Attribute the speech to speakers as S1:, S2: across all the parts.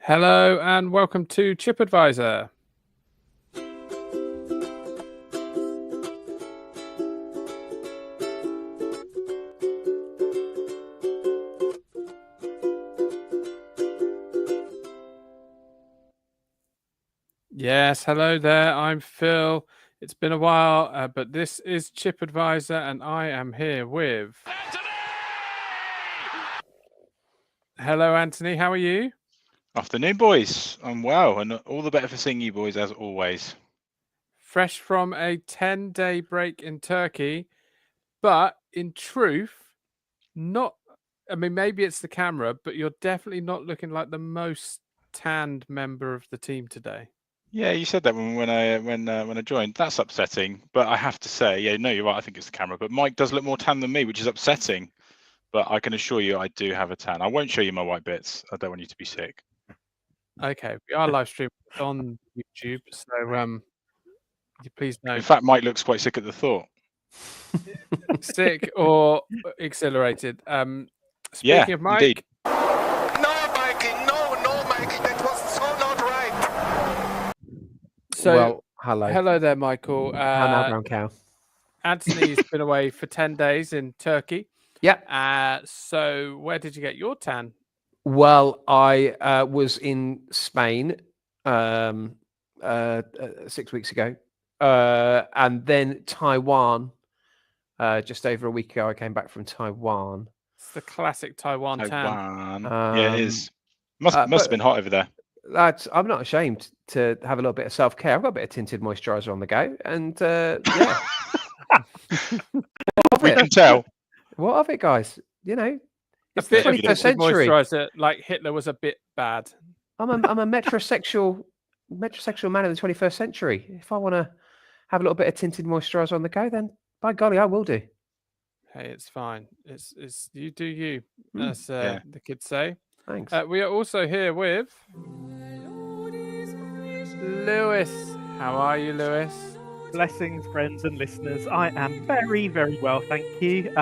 S1: Hello and welcome to Chip Advisor. Yes, hello there. I'm Phil. It's been a while, but this is Chip Advisor, and I am here with Anthony. Hello, Anthony. How are you?
S2: Afternoon, boys. I'm well, and all the better for seeing you boys as always.
S1: Fresh from a 10-day break in Turkey, but in truth, not. I mean, maybe it's the camera, but you're definitely not looking like the most tanned member of the team today.
S2: Yeah, you said that when I joined. That's upsetting, but I have to say, yeah, no, you're right. I think it's the camera, but Mike does look more tan than me, which is upsetting. But I can assure you, I do have a tan. I won't show you my white bits. I don't want you to be sick.
S1: Okay, we are live streaming on YouTube, so please
S2: In
S1: don't.
S2: fact, Mike looks quite sick at the thought.
S1: Sick or exhilarated. Speaking of Mike.
S2: Indeed.
S3: No, Mikey, no, Mikey, that was so not right.
S1: So,
S4: well, hello
S1: there, Michael.
S4: Hello, brown cow.
S1: Anthony's been away for 10 days in Turkey.
S4: Yeah.
S1: So where did you get your tan?
S4: Well, I was in Spain 6 weeks ago, and then Taiwan. Just over a week ago, I came back from Taiwan.
S1: It's the classic Taiwan tan.
S2: Yeah, it is. Must have been hot over there.
S4: I'm not ashamed to have a little bit of self-care. I've got a bit of tinted moisturizer on the go, and yeah.
S2: We can tell.
S4: What of it, guys? You know,
S1: it's the
S4: 21st century.
S1: Moisturizer, like Hitler was a bit bad.
S4: I'm a metrosexual man in the 21st century. If I want to have a little bit of tinted moisturizer on the go, then by golly, I will do.
S1: Hey, it's fine. It's you do you, as the kids say.
S4: Thanks.
S1: We are also here with Lewis. How are you, Lewis?
S5: Blessings, friends and listeners. I am very, very well, thank you.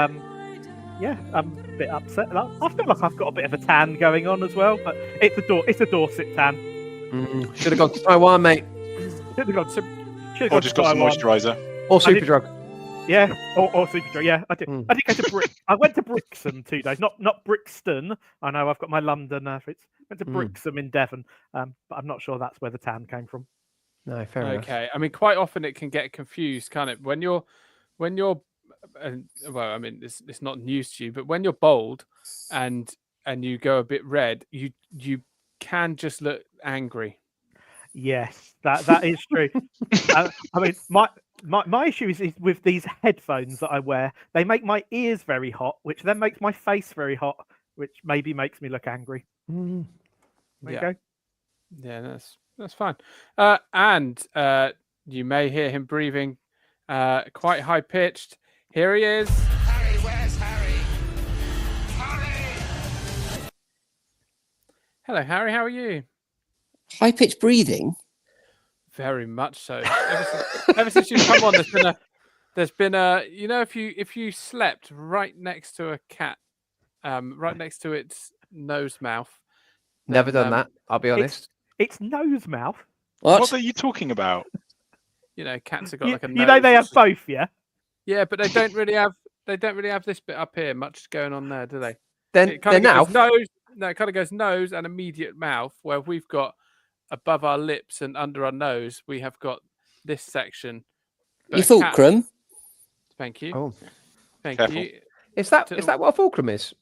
S5: Yeah, I'm a bit upset. I feel like I've got a bit of a tan going on as well, but it's a Dorset tan.
S4: Should have gone to Taiwan, mate.
S5: Should have gone
S2: Or just got some moisturizer.
S4: Or Superdrug.
S5: Yeah, or Superdrug. Yeah, I did. I did go to I went to Brixham 2 days, not Brixton. I know I've got my London. Went to Brixham in Devon, but I'm not sure that's where the tan came from.
S4: No, fair enough.
S1: Okay, I mean, quite often it can get confused, can't it? When you're, well, I mean, it's not news to you, but when you're bald, and you go a bit red, you can just look angry.
S5: Yes, that is true. I mean, my issue is with these headphones that I wear. They make my ears very hot, which then makes my face very hot, which maybe makes me look angry. There you go.
S1: Yeah, that's fine. And you may hear him breathing quite high pitched. Here he is.
S3: Harry, where's Harry? Harry!
S1: Hello, Harry. How are you?
S6: High pitched breathing.
S1: Very much so. Ever since you've come on, there's been a you know, if you slept right next to a cat, right next to its nose mouth.
S4: Never done that. I'll be honest.
S5: It's nose mouth.
S2: What are you talking about?
S1: You know, cats have got like a nose.
S5: You know they have both, yeah.
S1: Yeah, but they don't really have this bit up here. Much going on there, do they?
S4: Then
S1: It kind of
S4: now.
S1: goes nose. No, it kind of goes nose and immediate mouth. Where we've got above our lips and under our nose, we have got this section.
S6: Your fulcrum.
S1: Thank you.
S4: Oh,
S1: thank
S2: Careful.
S1: you.
S4: is that what a fulcrum is?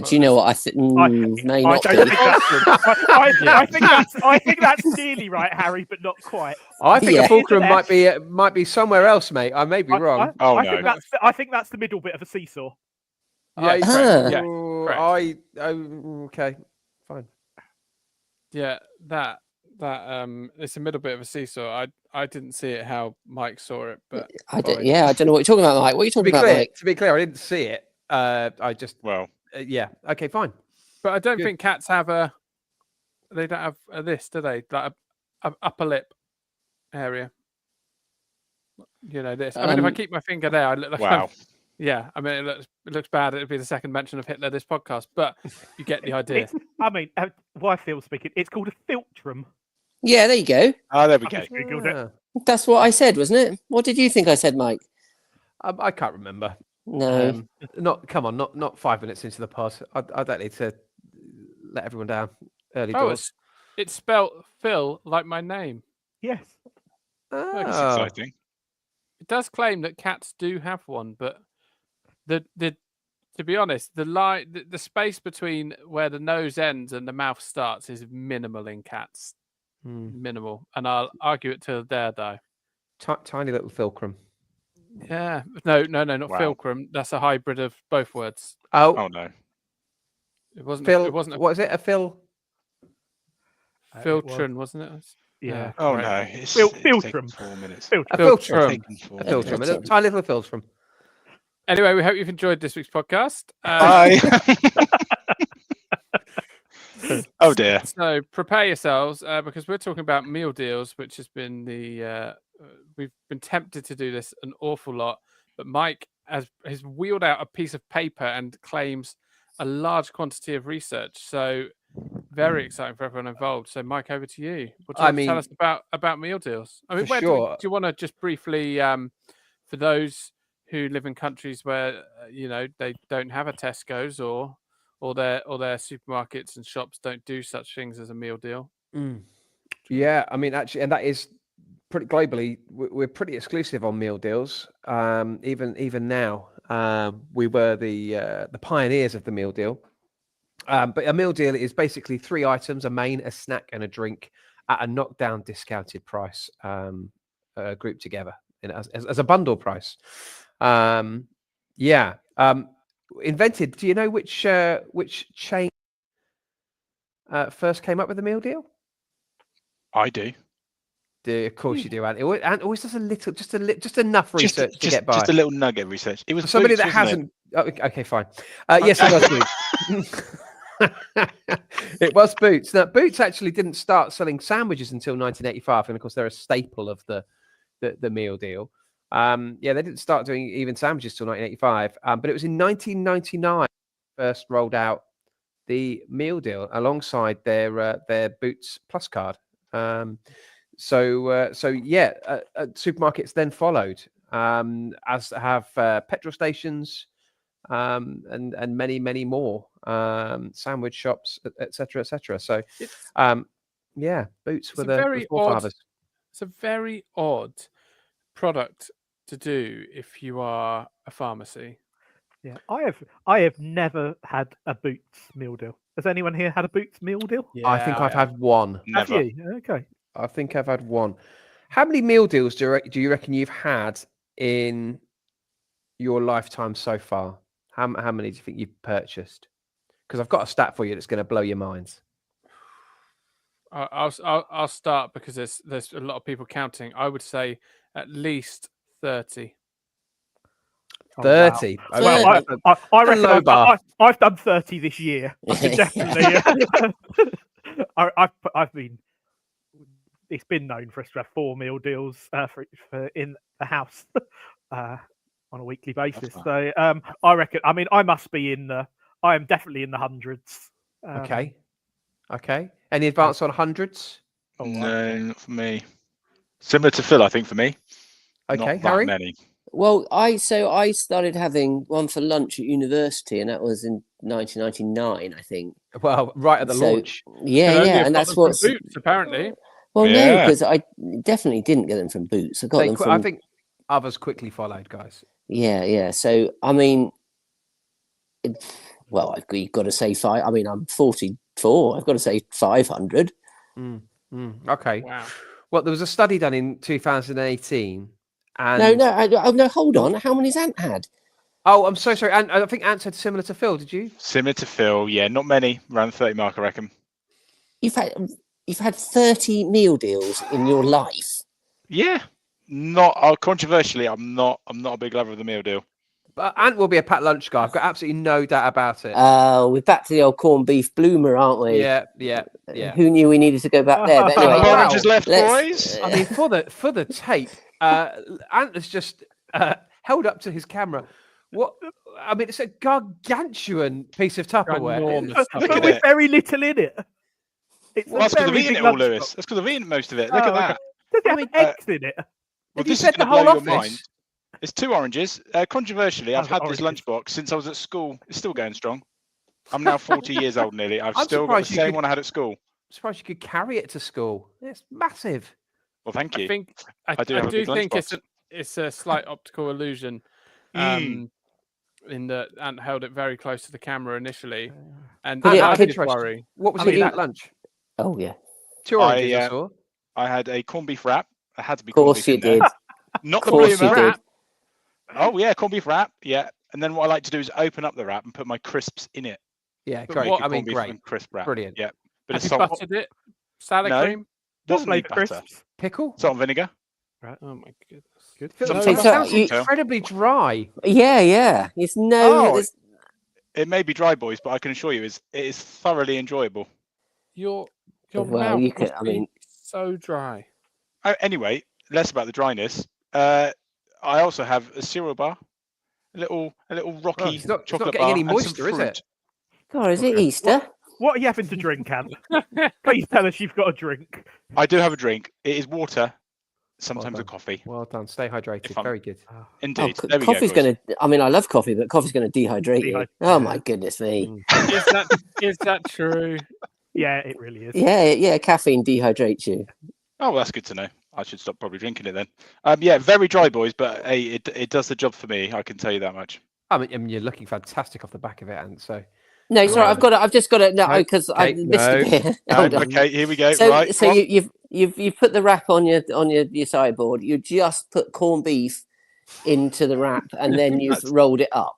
S6: Do you know what I think? May not
S5: don't
S6: be.
S5: think I think that's nearly right, Harry, but not quite.
S4: I think
S6: Yeah.
S4: a fulcrum might be somewhere else, mate. I may be wrong.
S5: I think that's the middle bit of a seesaw.
S1: Yeah,
S6: Ah.
S1: yeah, correct.
S4: Okay, fine.
S1: Yeah, that it's a middle bit of a seesaw. I didn't see it how Mike saw it, but
S6: I don't know what you're talking about, Mike. What are you talking about, Mike?
S4: To be clear, I didn't see it. I just yeah. Okay, fine.
S1: But I don't
S4: Good.
S1: think cats have they don't have this, do they? Like a upper lip area. You know this. I mean, if I keep my finger there, I look like
S2: Wow.
S1: Yeah, I mean, it looks bad. It'd be the second mention of Hitler this podcast, but you get the idea.
S5: I mean, Whitefield speaking, it's called a philtrum.
S6: Yeah, there you go.
S2: Ah, there we
S5: I
S2: go.
S5: just googled it.
S4: Ah,
S6: That's what I said, wasn't it? What did you think I said, Mike?
S4: I can't remember.
S6: No.
S4: Not 5 minutes into the pod. I don't need to let everyone down early
S1: Oh,
S4: doors.
S1: it's spelt Phil like my name.
S5: Yes.
S2: That's
S4: Ah.
S2: exciting.
S1: It does claim that cats do have one, but the to be honest, the space between where the nose ends and the mouth starts is minimal in cats.
S4: Hmm.
S1: Minimal, and I'll argue it till there though.
S4: Tiny little fulcrum.
S1: Yeah, no, not
S2: Wow.
S1: fulcrum. That's a hybrid of both words.
S4: Oh,
S2: Oh no.
S1: It wasn't.
S4: Phil.
S1: It wasn't a
S4: What is it? A Phil?
S1: filtron, wasn't it?
S5: Yeah.
S2: Oh
S1: correct.
S2: no. It's
S5: Filtrum.
S2: taken 4 minutes.
S5: Philtrum.
S4: A
S1: Filtrum.
S4: filtrum.
S2: Taken 4
S4: A
S2: minutes.
S4: filtrum. A little tiny little filtrum.
S1: Anyway, we hope you've enjoyed this week's podcast.
S2: Bye. Oh dear.
S1: So prepare yourselves because we're talking about meal deals, which has been we've been tempted to do this an awful lot, but Mike has wheeled out a piece of paper and claims a large quantity of research. So very exciting for everyone involved. So Mike, over to you. What do you want to tell us about meal deals? I mean,
S4: For
S1: do
S4: sure.
S1: you want to just briefly, for those who live in countries where they don't have a Tesco's or their supermarkets and shops don't do such things as a meal deal?
S4: Yeah, I mean, actually, and that is pretty globally. We're pretty exclusive on meal deals. Even now, we were the pioneers of the meal deal. But a meal deal is basically 3 items: a main, a snack, and a drink at a knockdown discounted price, grouped together as a bundle price. Invented. Do you know which chain first came up with the meal deal?
S2: I do.
S4: Of course you do, Ant. Ant always does just enough research to get by.
S2: Just a little nugget of research. It was
S4: For somebody
S2: Boots,
S4: that
S2: wasn't it?
S4: hasn't. Okay, fine. Yes, it was Boots. It was Boots. Now, Boots actually didn't start selling sandwiches until 1985, and of course, they're a staple of the meal deal. They didn't start doing even sandwiches till 1985, but it was in 1999 first rolled out the meal deal alongside their Boots Plus card. Supermarkets then followed, as have petrol stations, and many more, sandwich shops, etc. So, Boots were the forefathers.
S1: It's a very odd product to do if you are a pharmacy.
S5: Yeah, I have never had a Boots meal deal. Has anyone here had a Boots meal deal?
S4: I think I've had one.
S2: Never.
S5: Have you? Okay.
S4: I think I've had one. How many meal deals do you reckon you've had in your lifetime so far? How many do you think you've purchased? Because I've got a stat for you that's going to blow your minds.
S1: I'll start because there's a lot of people counting. I would say at least 30.
S4: 30.
S6: Wow.
S5: Well, I reckon
S4: low bar.
S5: I've done 30 this year. I can definitely. I've been. It's been known for us to have 4 meal deals for in the house on a weekly basis. So I reckon. I mean, I must be in the. I am definitely in the hundreds.
S4: Okay. Any advance on hundreds?
S2: No, not for me. Similar to Phil, I think, for me.
S4: Okay,
S2: Not
S4: Harry.
S2: that many.
S6: Well, I started having one for lunch at university, and that was in 1999, I think.
S4: Well, right at the
S6: So,
S4: launch.
S6: Yeah, and that's what's.
S1: Boots, apparently.
S6: Well, no,
S2: Yeah.
S6: because I definitely didn't get them from Boots. I got them from.
S4: I think others quickly followed, guys.
S6: Yeah. So I mean, you've got to say 5. I mean, I'm 44. I've got to say 500.
S4: Okay.
S1: Wow.
S4: Well, there was a study done in 2018. And
S6: No. Hold on. How many's Ant had?
S4: Oh, I'm so sorry. And I think Ant said similar to Phil. Did you?
S2: Similar to Phil, yeah, not many. Around 30 mark, I reckon.
S6: You've had 30 meal deals in your life.
S2: Yeah. Not controversially, I'm not a big lover of the meal deal.
S4: But Ant will be a packed lunch guy. I've got absolutely no doubt about it.
S6: We're back to the old corned beef bloomer, aren't we?
S4: Yeah.
S6: Who knew we needed to go back there? But anyway,
S4: Wow.
S2: Orange is left, boys.
S4: I mean, for the tape, Ant has just held up to his camera What? I mean, it's a gargantuan piece of Tupperware.
S1: Ginormous
S5: But
S2: Look at
S5: with
S2: it.
S5: very little in it. It's
S2: Well, that's
S5: a
S2: because I've
S5: very
S2: eaten
S5: big
S2: it all,
S5: lunchbox.
S2: Lewis. That's because I've eaten most of it. Look
S5: Oh,
S2: at that.
S5: okay. Does it have
S4: mean,
S5: eggs in it?
S2: Well,
S4: Have you
S2: this is
S4: fed the
S2: going to blow
S4: whole
S2: your
S4: office?
S2: mind. It's 2 oranges. Controversially,
S5: Oh,
S2: I've had
S5: the
S2: this
S5: oranges.
S2: lunchbox since I was at school. It's still going strong. I'm now 40 years old nearly. I've
S4: I'm
S2: still got the
S4: surprised you
S2: same
S4: could-
S2: one I had at school.
S4: I'm surprised you could carry it to school. It's massive.
S2: Well, thank
S1: I
S2: you.
S1: think
S2: I do have a big
S1: think
S2: lunchbox.
S1: it's a slight optical illusion. In that Ant held it very close to the camera initially, and
S6: But yeah,
S1: I
S6: could-
S1: did worry.
S4: What was
S6: I
S4: in
S6: mean,
S4: that lunch?
S6: Oh yeah,
S4: 2 oranges, I
S2: I,
S4: saw.
S2: I had a corned beef wrap. It had to be
S6: of
S2: corned
S6: course
S2: beef
S6: you
S2: in there.
S6: did.
S2: Not
S6: Of
S2: the
S6: course you
S2: bloomer.
S6: did.
S2: Oh yeah, corned beef wrap. Yeah. And then what I like to do is open up the wrap and put my crisps in it.
S4: Yeah,
S1: But
S4: great.
S1: what-
S4: I mean,
S2: Corned beef
S4: great.
S2: and crisp wrap.
S4: Brilliant.
S2: Yeah. Bit of
S1: Have you
S2: salt.
S1: buttered it? Salad
S2: No.
S1: cream?
S5: What
S2: Doesn't need
S5: flavour
S2: butter.
S5: crisps?
S4: Pickle?
S2: Salt and vinegar.
S1: Oh my goodness.
S5: Good.
S2: Some
S6: So-
S4: It
S2: butter.
S6: so
S4: sounds
S6: you-
S4: incredibly dry.
S6: Yeah. It's no.
S2: Oh,
S6: there's-
S2: It may be dry, boys, but I can assure you it is thoroughly enjoyable.
S1: Your
S6: Well,
S1: mouth
S6: you
S1: must
S6: I
S1: be
S6: mean-
S1: so dry.
S2: Anyway, less about the dryness. I also have a cereal bar, a little rocky
S4: it's not
S2: chocolate
S4: getting
S2: bar,
S4: any
S2: and some
S4: moisture, is
S2: fruit.
S4: it?
S6: God, is it Easter?
S5: What are you having to drink, Ant? Please tell us you've got a drink.
S2: I do have a drink. It is water, sometimes a
S4: done.
S2: coffee.
S4: Well done. Stay hydrated.
S2: If I'm-
S4: Very good.
S6: Oh,
S2: Indeed. There we go,
S6: coffee's
S2: boys.
S6: going to. I mean, I love coffee, but coffee's going to dehydrate you.
S5: Dehydrate,
S6: Oh
S5: yeah.
S6: my goodness me!
S1: Is that true?
S5: Yeah, it really is.
S6: Yeah. Caffeine dehydrates you.
S2: Oh, well, that's good to know. I should stop probably drinking it then. Yeah, very dry, boys, but hey, it does the job for me. I can tell you that much.
S4: I mean, you're looking fantastic off the back of it, and so
S6: No, sorry, I've just got to no,
S4: No,
S6: because I
S4: okay,
S6: missed
S4: no.
S6: a bit.
S2: No,
S6: Hold on.
S2: okay, here we go.
S6: So,
S2: right.
S6: so
S2: go on.
S6: you've put the wrap on your sideboard. You just put corned beef into the wrap, and then you've rolled it up.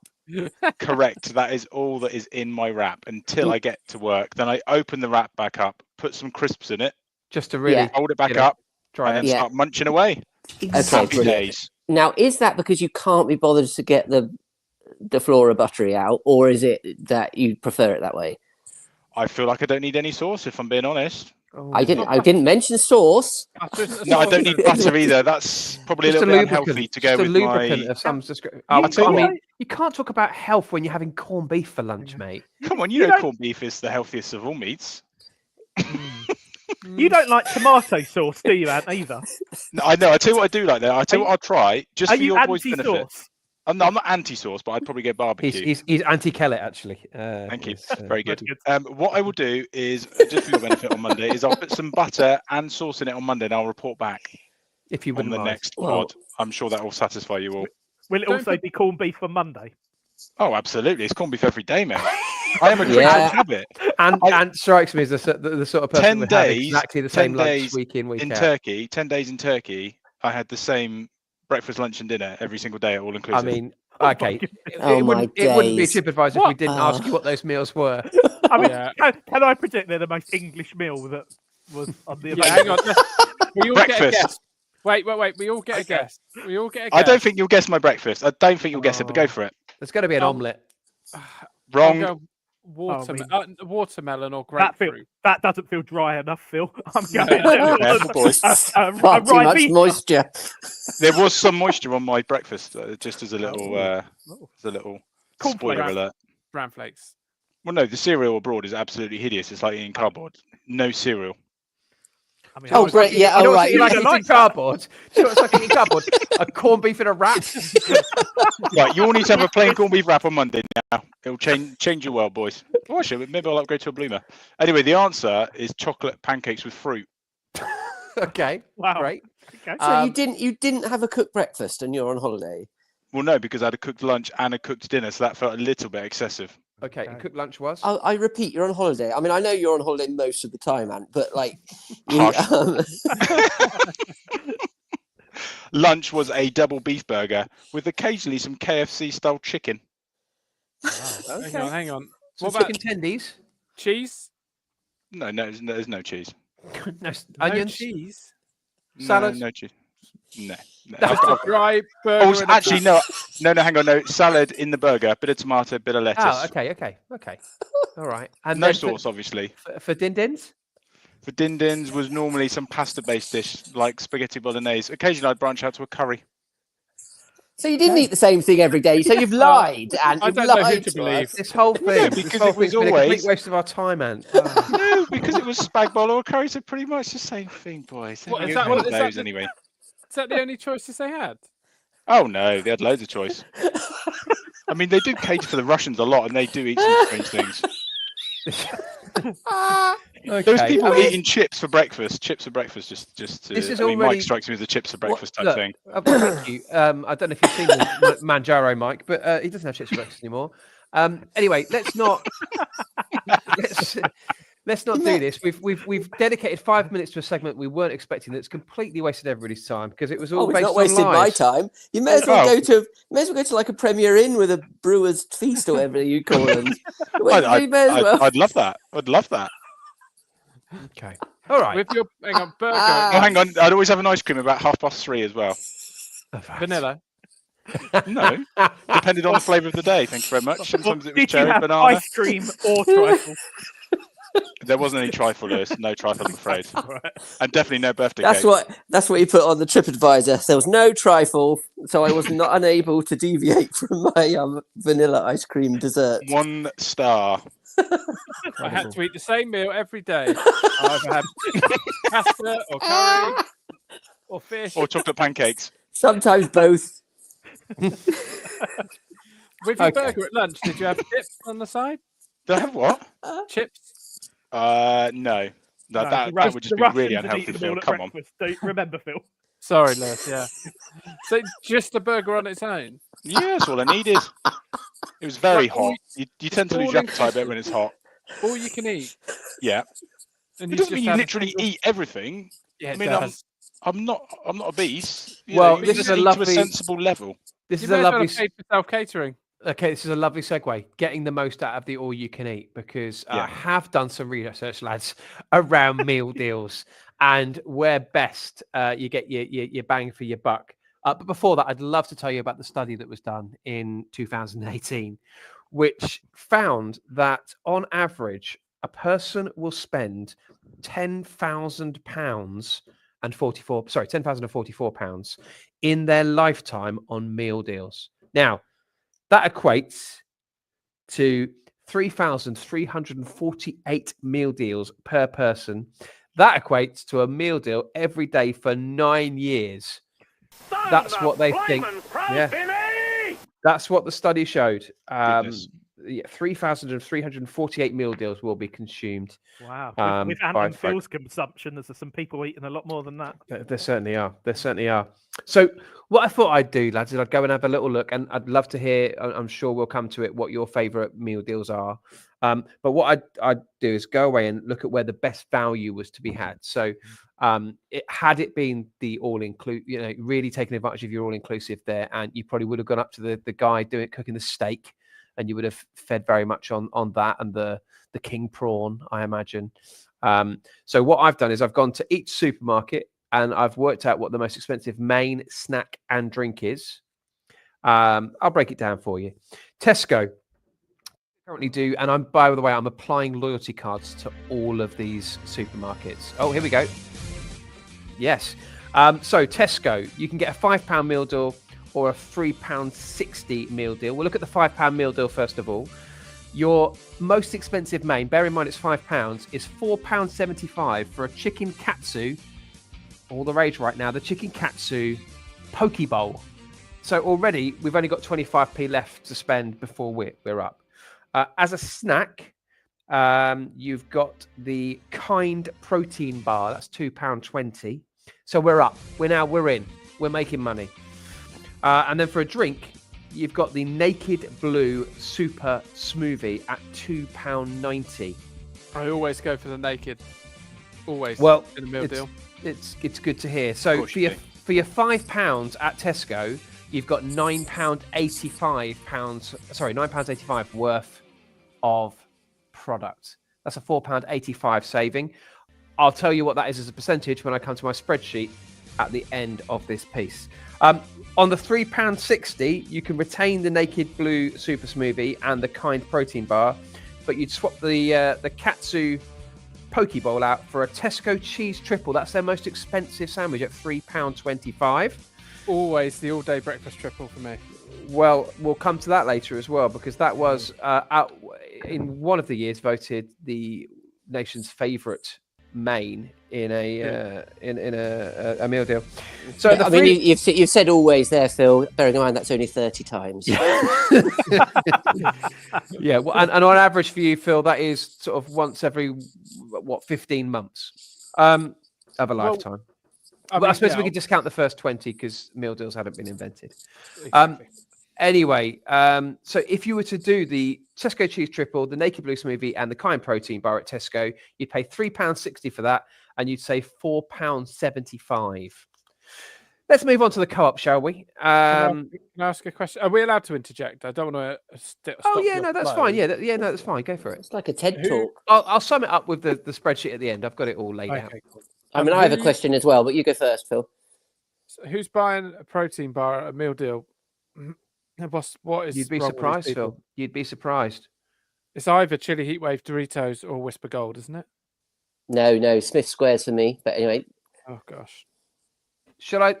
S2: Correct. That is all that is in my wrap until I get to work. Then I open the wrap back up, put some crisps in it,
S4: just to really
S6: Yeah.
S2: hold it back
S4: You know,
S2: up,
S4: dry
S2: and
S4: it.
S2: then
S6: Yeah.
S2: start munching away.
S6: Okay,
S2: Happy
S6: brilliant.
S2: days.
S6: Now, is that because you can't be bothered to get the flora buttery out, or is it that you prefer it that way?
S2: I feel like I don't need any sauce, if I'm being honest.
S4: Oh,
S6: I didn't mention sauce.
S2: No, I don't need butter either. That's probably a
S4: Just
S2: little bit
S4: lubricant.
S2: unhealthy to
S4: Just
S2: go
S4: a
S2: with
S4: lubricant
S2: my.
S4: of some description.
S2: I'll tell
S4: I
S2: you
S4: mean,
S2: what.
S4: you can't talk about health when you're having corned beef for lunch, mate.
S2: Come on,
S5: You
S2: you know
S5: don't-
S2: corned beef is the healthiest of all meats.
S5: You don't like tomato sauce, do you, Ant, either?
S2: No, I know. I tell you what I do like there. I tell you what I'll try just
S5: Are
S2: for
S5: you
S2: your boys' benefit.
S5: anti-sauce?
S2: I'm not anti-sauce, but I'd probably go barbecue.
S4: He's anti-Kellet actually.
S2: Thank you.
S4: It's,
S2: Very good.
S5: That's
S2: What I will do is, just for your benefit on Monday, is I'll put some butter and sauce in it on Monday, and I'll report back
S4: If you
S2: on
S4: wouldn't
S2: the
S4: mind.
S2: next
S6: Well-
S2: pod. I'm sure that will satisfy you all.
S5: Will it
S1: Don't
S5: also be corned beef for Monday?
S2: Oh, absolutely. It's corned beef every day, mate. I am a creature
S6: Yeah.
S2: of habit.
S4: And strikes me as the sort of person
S2: 10
S4: who would have
S2: days-
S4: exactly the
S2: 10
S4: same lunch
S2: days
S4: week in, week
S2: In
S4: out.
S2: Turkey, 10 days in Turkey, I had the same breakfast, lunch, and dinner every single day, all
S4: I
S2: inclusive.
S4: mean,
S5: Oh my
S4: okay.
S5: goodness.
S6: Oh
S4: it,
S6: my
S4: wouldn't be a
S6: days.
S4: TripAdvisor if we
S1: What?
S4: didn't ask you what those meals were.
S5: I mean,
S1: Yeah.
S5: can I predict they're the most English meal that was on the
S1: Yeah, hang on. We all get a
S2: Breakfast.
S1: guess. Wait. We all get a
S5: Okay.
S1: guess. We all get a guess.
S2: I don't think you'll guess my breakfast. I don't think you'll guess it, but go
S4: Oh.
S2: for it.
S4: There's going to be an
S1: Oh.
S4: omelette.
S1: I'll
S2: Wrong.
S1: go watermelon or
S5: That
S1: grapefruit.
S5: That doesn't feel dry enough, Phil. I'm going
S2: Careful, boys.
S6: Far too much
S5: Ribena.
S6: moisture.
S2: There was some moisture on my breakfast, just as a little,
S5: Oh.
S2: spoiler
S5: Cornflakes.
S2: alert.
S1: Bran flakes.
S2: Well, no, the cereal abroad is absolutely hideous. It's like eating cardboard. No cereal.
S5: I mean,
S6: Oh,
S5: I-
S6: great. Yeah.
S4: You know
S6: Oh,
S4: what's
S6: right.
S4: you like
S5: You
S4: eating
S5: like that?
S4: cardboard? Do you know what's like eating cardboard? A corned beef in a wrap.
S2: Right, you all need to have a plain corned beef wrap on Monday now. It'll change your world, boys. Oh, actually, maybe I'll upgrade to a bloomer. Anyway, the answer is chocolate pancakes with fruit.
S4: Okay,
S5: Wow.
S4: great.
S5: Okay.
S6: So you didn't have a cooked breakfast and you're on holiday.
S2: Well, no, because I had a cooked lunch and a cooked dinner, so that felt a little bit excessive.
S4: Okay, and cooked lunch was.
S6: I repeat, you're on holiday. I mean, I know you're on holiday most of the time, Ant, but like,
S2: Harsh. Lunch was a double beef burger with occasionally some KFC style chicken.
S1: Hang on.
S4: Some
S1: What about
S4: chicken tendies?
S1: cheese?
S2: No, there's no cheese.
S4: No,
S1: No
S4: onions,
S1: cheese.
S4: salad.
S2: No cheese. No.
S1: Just a dry burger.
S2: Oh,
S1: and a
S2: actually, no, hang on, no. Salad in the burger, bit of tomato, bit of lettuce.
S4: Oh, okay. All right. And
S2: No
S4: then
S2: sauce, obviously.
S4: for din dins.
S2: For din dins was normally some pasta-based dish like spaghetti bolognese. Occasionally, I'd branch out to a curry.
S6: So you didn't eat the same thing every day. So you've lied, and
S1: I
S6: you've
S1: don't know who
S6: lied
S1: to
S6: to
S1: believe.
S6: us.
S4: This whole thing,
S2: because
S4: this whole
S2: it was
S4: thing's been a complete
S2: always-
S4: waste of our time, Ant.
S2: No, because it was spag bowl or curry, so pretty much the same thing, boys.
S1: What,
S2: Have
S1: is
S2: you
S1: that
S2: had
S1: what- is that
S2: those
S1: the-
S2: anyway?
S1: Is that the only choices they had?
S2: Oh no, they had loads of choice. I mean, they do cater for the Russians a lot, and they do eat some strange things. There was people
S4: I mean,
S2: eating chips for breakfast. Chips for breakfast, just to.
S4: This is
S2: I mean,
S4: already-
S2: Mike strikes me as a chips for breakfast type
S4: look,
S2: thing.
S4: thank you. I don't know if you've seen the Manjaro, Mike, but he doesn't have chips for breakfast anymore. Anyway, let's not let's not do this. We've dedicated 5 minutes to a segment we weren't expecting. That's completely wasted everybody's time because it was all
S6: Oh, it's
S4: based
S6: not
S4: on
S6: wasting my
S4: lies.
S6: time. You may as well
S2: Oh.
S6: go to like a Premier Inn with a brewer's feast or whatever you call them. You
S2: I'd,
S6: may as well.
S2: I'd love that. I'd love that.
S4: Okay. All right.
S1: With your hang on, burger,
S2: Oh, hang on. I'd always have an ice cream about 3:30 as well.
S1: vanilla.
S2: No, depended on the flavour of the day. Thank you very much. Sometimes it was
S5: Did you
S2: cherry,
S5: have
S2: banana.
S5: ice cream or trifle?
S2: There wasn't any trifle, Lewis. No trifle, I'm afraid.
S5: Right.
S2: And definitely no birthday
S6: That's
S2: cake.
S6: that's what you put on the TripAdvisor. There was no trifle, so I was not unable to deviate from my vanilla ice cream dessert.
S2: 1 star.
S1: I had to eat the same meal every day. I either had pasta or curry or fish.
S2: Or chocolate pancakes.
S6: Sometimes both.
S1: With your
S4: Okay.
S1: burger at lunch, did you have chips on the side?
S2: Do I have what?
S1: Chips?
S2: No.
S5: No,
S2: That
S5: the
S2: would just
S5: the
S2: be really
S5: Russians had
S2: unhealthy,
S5: eaten them
S2: Phil.
S5: all at
S2: Come on.
S5: breakfast. Do you remember, Phil?
S1: Sorry, Lewis, yeah. So just a burger on its own?
S2: Yeah, that's all I needed. It was very
S1: Like all-
S2: hot. You tend to lose
S1: all
S2: your appetite a bit when it's hot.
S1: All you can eat.
S2: Yeah.
S1: And
S2: It
S1: you
S2: doesn't mean
S1: just
S2: you
S1: had a
S2: literally
S1: single-
S2: eat everything.
S1: Yeah,
S2: I
S1: it
S2: mean,
S1: does.
S2: I'm not obese. You
S4: Well,
S2: know, you
S4: this
S2: just
S4: is a
S2: eat to
S4: lovely-
S2: a sensible level.
S4: This
S1: You
S4: is
S1: may
S4: a
S1: as well
S4: lovely.
S1: have paid for self-catering.
S4: Okay, this is a lovely segue. Getting the most out of the all you can eat because I
S2: Yeah.
S4: have done some research, lads, around meal deals and where best you get your bang for your buck. But before that, I'd love to tell you about the study that was done in 2018, which found that on average, a person will spend £10,000 and £10,044 in their lifetime on meal deals. Now, that equates to 3,348 meal deals per person. That equates to a meal deal every day for 9 years. That's what they think. Yeah. That's what the study showed.
S2: Goodness.
S4: 3,348 meal deals will be consumed.
S5: Wow.
S4: by
S5: With Ant and
S4: folk.
S5: Phil's consumption, there's some people eating a lot more than that.
S4: There certainly are. There certainly are. So what I thought I'd do, lads, is I'd go and have a little look, and I'd love to hear. I'm sure we'll come to it. What your favourite meal deals are. But what I'd do is go away and look at where the best value was to be had. So had it been the all-inclusive, really taking advantage of your all-inclusive there, and you probably would have gone up to the guy cooking the steak, and you would have fed very much on that and the king prawn, I imagine. So what I've done is I've gone to each supermarket and I've worked out what the most expensive main, snack and drink is. I'll break it down for you. Tesco currently do, and by the way, I'm applying loyalty cards to all of these supermarkets. Oh, here we go. Yes. So Tesco, you can get a £5 meal deal or a £3.60 meal deal. We'll look at the £5 meal deal first of all. Your most expensive main, bear in mind it's £5, is £4.75 for a chicken katsu. All the rage right now, the chicken katsu poke bowl. So already we've only got 25p left to spend before we're up. As a snack, you've got the Kind protein bar. That's £2.20. So we're up. We're in. We're making money. And then for a drink, you've got the Naked Blue Super Smoothie at £2.90.
S1: I always go for the naked. Always.
S4: Well,
S1: in a meal deal.
S4: It's good to hear. So
S2: course
S4: for
S2: you
S4: your
S2: do.
S4: for your £5 at Tesco, you've got £9.85 worth of product. That's a £4.85 saving. I'll tell you what that is as a percentage when I come to my spreadsheet at the end of this piece. On the £3.60, you can retain the Naked Blue Super Smoothie and the Kind protein bar, but you'd swap the Katsu poke bowl out for a Tesco cheese triple. That's their most expensive sandwich at £3.25.
S1: always the all-day breakfast triple for me.
S4: Well, we'll come to that later as well, because that was out in one of the years voted the nation's favourite main in a a meal deal. So
S6: I mean, you've said always there, Phil. Bearing in mind that's only 30 times.
S4: yeah, well, and on average for you, Phil, that is sort of once every 15 months of a lifetime. I suppose we could discount the first 20 because meal deals hadn't been invented.
S1: Exactly.
S4: Anyway, so if you were to do the Tesco cheese triple, the Naked Blue smoothie, and the Kind protein bar at Tesco, you'd pay £3.60 for that, and you'd save £4.75. Let's move on to the co-op, shall we?
S1: Can I ask a question? Are we allowed to interject? I don't want to stop.
S4: Oh yeah,
S1: your
S4: no, that's
S1: flow.
S4: fine. Yeah, no, that's fine. Go for it.
S6: It's like a TED
S1: Who-
S6: talk.
S4: I'll sum it up with the spreadsheet at the end. I've got it all laid out.
S1: Okay, cool.
S6: I mean, I have a
S1: who-
S6: question as well, but you go first, Phil.
S1: Who's buying a protein bar at a meal deal? What is?
S4: You'd be
S1: wrong with these
S4: surprised,
S1: people?
S4: Phil. You'd be surprised.
S1: It's either Chili Heatwave Doritos or Whisper Gold, isn't it?
S6: No, Smith Squares for me. But anyway,
S1: Oh gosh.
S4: Shall I?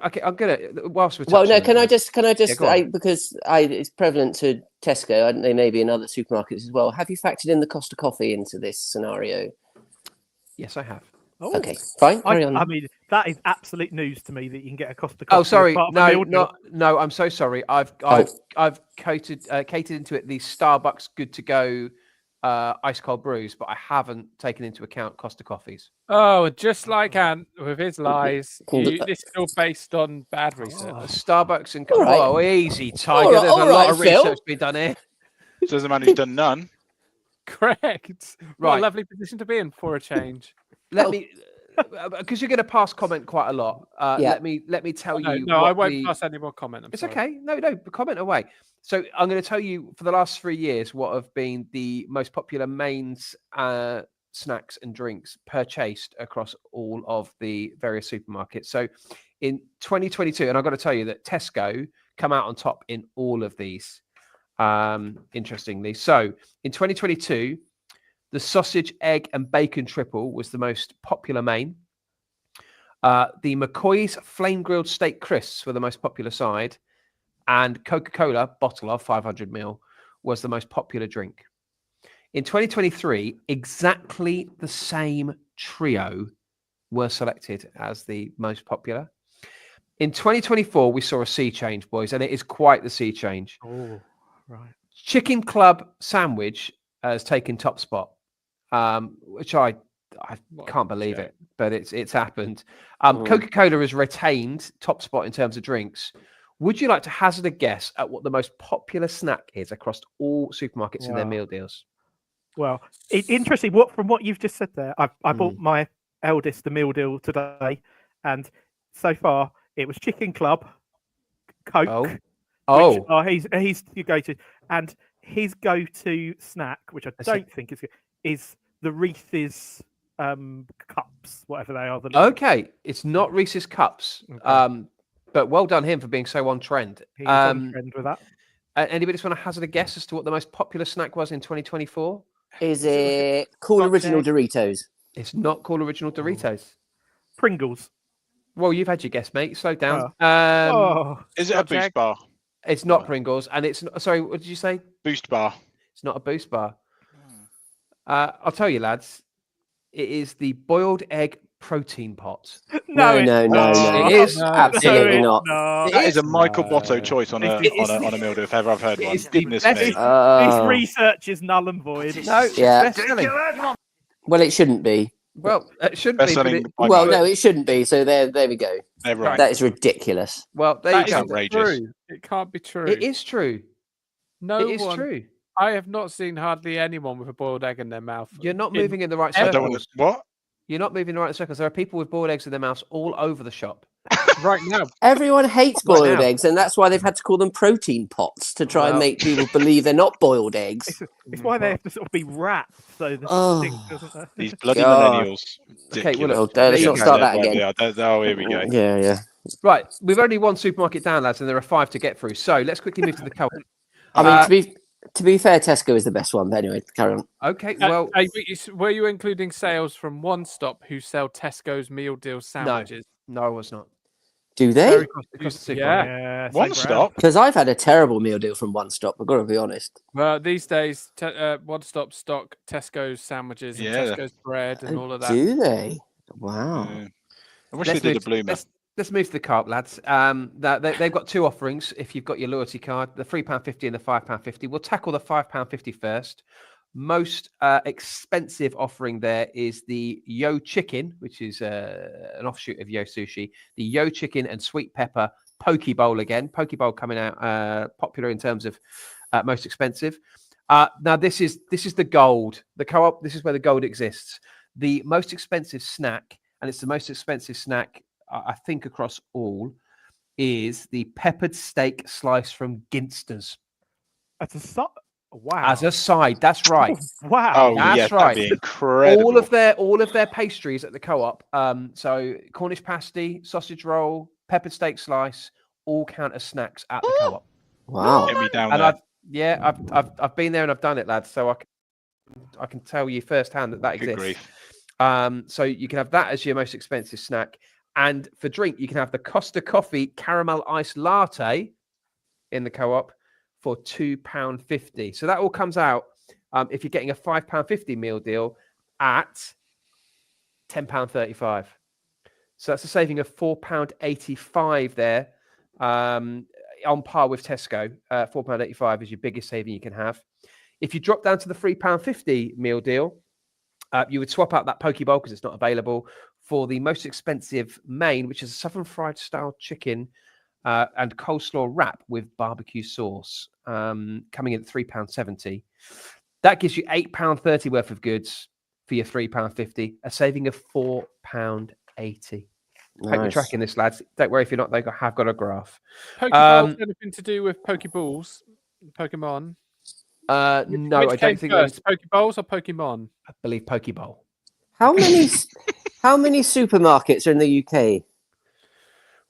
S4: Okay, I'm gonna. Whilst we're
S6: well, no.
S4: touching
S6: Can
S4: on
S6: I
S4: it-
S6: just
S4: go on.
S6: because it's prevalent to Tesco. They may be in other supermarkets as well. Have you factored in the cost of coffee into this scenario?
S4: Yes, I have.
S5: Oh,
S6: Okay, fine. Carry on.
S5: I mean, that is absolute news to me that you can get a Costa Coffee.
S4: Oh,
S5: as
S4: sorry.
S5: part of a
S4: No,
S5: meal deal.
S4: no. I'm so sorry. I've catered into it the Starbucks Good to Go ice cold brews, but I haven't taken into account Costa coffees.
S1: Oh, just like Ant with his lies. This is all based on bad research.
S4: Starbucks and
S6: All right.
S4: oh, easy, Tiger.
S6: All right,
S4: There's a
S6: all
S4: lot
S6: right,
S4: of
S6: Phil.
S4: research being done here.
S2: Says a man who's done none.
S1: Correct. What
S4: Right.
S1: a lovely position to be in for a change.
S4: Let
S6: Oh.
S4: me, because you're going to pass comment quite a lot.
S6: Yeah.
S4: Let me tell
S1: No,
S4: you.
S1: no, I
S4: what
S1: won't
S4: the-
S1: pass any more comment. I'm
S4: It's
S1: sorry.
S4: okay. No, comment away. So I'm going to tell you for the last 3 years what have been the most popular mains, snacks and drinks purchased across all of the various supermarkets. So in 2022, and I've got to tell you that Tesco come out on top in all of these, interestingly. So in 2022, the sausage, egg and bacon triple was the most popular main. The McCoy's flame grilled steak crisps were the most popular side, and Coca-Cola bottle of 500ml was the most popular drink. In 2023, exactly the same trio were selected as the most popular. In 2024, we saw a sea change, boys, and it is quite the sea change.
S5: Oh, right.
S4: Chicken Club sandwich has taken top spot, which I
S1: What
S4: can't
S1: a
S4: believe
S1: shame.
S4: it, but it's happened. Coca-Cola has retained top spot in terms of drinks. Would you like to hazard a guess at what the most popular snack is across all supermarkets in their
S5: Wow.
S4: meal deals?
S5: Well, interesting. From what you've just said there, I bought my eldest the meal deal today, and so far it was Chicken Club, Coke.
S4: Oh,
S5: Which he's your go-to, and his go-to snack, which I
S4: see.
S5: don't think is good, is the Reese's cups, whatever they are. The little-
S4: okay. It's not Reese's Cups,
S5: Okay.
S4: but well done him for being so on trend.
S5: He's on trend with that.
S4: Anybody just want to hazard a guess as to what the most popular snack was in 2024?
S6: Is it Cool Original Doritos?
S4: It's not called Original Doritos.
S5: Pringles.
S4: Well, you've had your guess, mate. Slow down.
S5: Oh,
S2: Is it a
S1: Scotch
S2: boost
S1: egg?
S2: bar?
S4: It's not Pringles, and it's not, sorry. What did you say?
S2: Boost bar.
S4: It's not a Boost bar. I'll tell you, lads. It is the boiled egg protein pot.
S6: No,
S5: it's
S6: no,
S5: not.
S6: no.
S4: It is.
S6: Absolutely
S5: No,
S6: not.
S5: it's not.
S4: It
S2: That is a Michael
S1: No.
S2: Botto choice on a
S5: It is
S2: on a meal deal if ever I've heard
S4: it
S2: one.
S4: is the
S2: Goodness
S4: best-
S2: me.
S5: This
S6: Oh.
S5: research is null and void.
S4: No, it's
S6: Yeah.
S4: best-selling.
S6: Well, it shouldn't be.
S4: Well, it shouldn't
S2: Best
S4: be. But
S2: selling.
S4: it,
S6: Well, no, it shouldn't be. So there we go.
S2: They're right.
S6: That is ridiculous.
S4: well, there
S1: That
S4: you go.
S1: isn't
S2: outrageous.
S1: true. It can't be true.
S4: It is true.
S1: No
S4: It is
S1: one.
S4: true.
S1: I have not seen hardly anyone with a boiled egg in their mouth.
S4: You're not
S1: in-
S4: moving in the right
S2: I
S4: circles.
S2: don't want to. What?
S4: You're not moving in the right circles. There are people with boiled eggs in their mouths all over the shop.
S1: right now.
S6: Everyone hates
S4: Right
S6: boiled
S4: now.
S6: eggs, and that's why they've had to call them protein pots to try and
S4: Well-
S6: make people believe they're not boiled eggs.
S5: It's why they have to sort of be wrapped so the
S6: Oh.
S5: thing doesn't.
S2: These bloody
S6: God.
S2: millennials.
S4: Okay, well,
S2: Ridiculous.
S6: Oh,
S4: There
S6: let's
S4: you
S6: not
S4: go.
S6: start that
S2: There they
S6: again.
S2: are. Oh, here we go.
S6: Yeah.
S4: Right, we've only one supermarket down, lads, and there are 5 to get through. So let's quickly move to the co-op.
S6: I mean, to be fair, Tesco is the best one. But anyway, carry on.
S4: Okay, well,
S1: Were you including sales from One Stop who sell Tesco's meal deal sandwiches?
S4: no, I was not.
S6: Do they?
S4: They're across the
S1: Yeah.
S4: supermarket.
S5: Yeah,
S2: One
S5: same brand.
S2: stop.
S6: Because I've had a terrible meal deal from One Stop. I've got to be honest.
S1: Well, these days, One Stop stock Tesco's sandwiches and
S2: Yeah.
S1: Tesco's bread and all of that.
S6: Do they? Wow.
S2: Yeah. I wish
S4: Let's
S2: they did
S4: move
S2: a bloomer.
S4: Let's move to the co-op, lads. They've got two offerings. If you've got your loyalty card, the £3.50 and the £5.50. We'll tackle the £5.50 first. Most expensive offering there is the Yo Chicken, which is an offshoot of Yo Sushi. The Yo Chicken and Sweet Pepper Poke Bowl again. Poke Bowl coming out popular in terms of most expensive. Now this is the gold. The co-op. This is where the gold exists. The most expensive snack, and it's the most expensive snack I think across all, is the peppered steak slice from Ginsters.
S5: That's a wow.
S4: As a side, that's right.
S5: Wow.
S2: Oh,
S4: That's
S2: yeah,
S4: right.
S2: that'd be incredible.
S4: All of their pastries at the co-op. So Cornish pasty, sausage roll, peppered steak slice, all count as snacks at the co-op.
S6: Wow.
S2: Get me down
S4: And
S2: there.
S4: I've been there and I've done it, lads. So I can tell you firsthand that
S2: Good
S4: exists.
S2: grief.
S4: So you can have that as your most expensive snack. And for drink, you can have the Costa Coffee caramel iced latte in the co-op for £2.50. So that all comes out if you're getting a £5.50 meal deal at £10.35. So that's a saving of £4.85 there, on par with Tesco. £4.85 is your biggest saving you can have. If you drop down to the £3.50 meal deal, you would swap out that poke bowl because it's not available for the most expensive main, which is a southern fried style chicken and coleslaw wrap with barbecue sauce, coming in at £3.70. That gives you £8.30 worth of goods for your £3.50, a saving of £4.80. Hope you're
S6: Nice.
S4: tracking this, lads. Don't worry if you're not. They have got a graph.
S1: Pokeballs anything to do with Pokeballs? Pokemon?
S4: No,
S1: Which
S4: I
S1: came
S4: don't think.
S1: first, Pokeballs or Pokemon?
S4: I believe Pokeball.
S6: How many supermarkets are in the UK?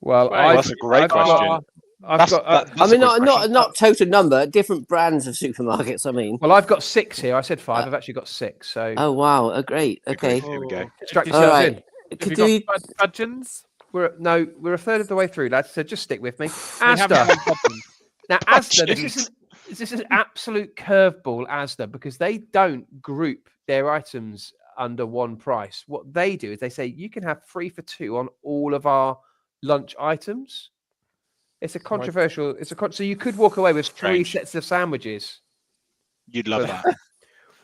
S4: Well,
S1: Well,
S2: that's a great question.
S4: I've got.
S6: I
S2: That's
S6: mean,
S2: a good question.
S6: not total number, different brands of supermarkets. I mean.
S4: Well, I've got 6 here. I said 5. I've actually got 6. So
S6: Oh wow! Oh, great. Okay.
S2: Here we go.
S4: strap
S1: All
S4: yourselves
S6: right.
S4: in.
S1: Have
S6: Could
S1: you
S6: you?
S1: got Budgeons?
S4: We're a third of the way through, lads. So just stick with me.
S1: We haven't
S4: Asda.
S1: done Budgeons.
S4: Now, Asda. This is an absolute curveball, Asda, because they don't group their items under one price. What they do is they say you can have 3 for 2 on all of our lunch items. It's a controversial. So you could walk away with 3
S2: Strange.
S4: sets of sandwiches.
S2: You'd love that.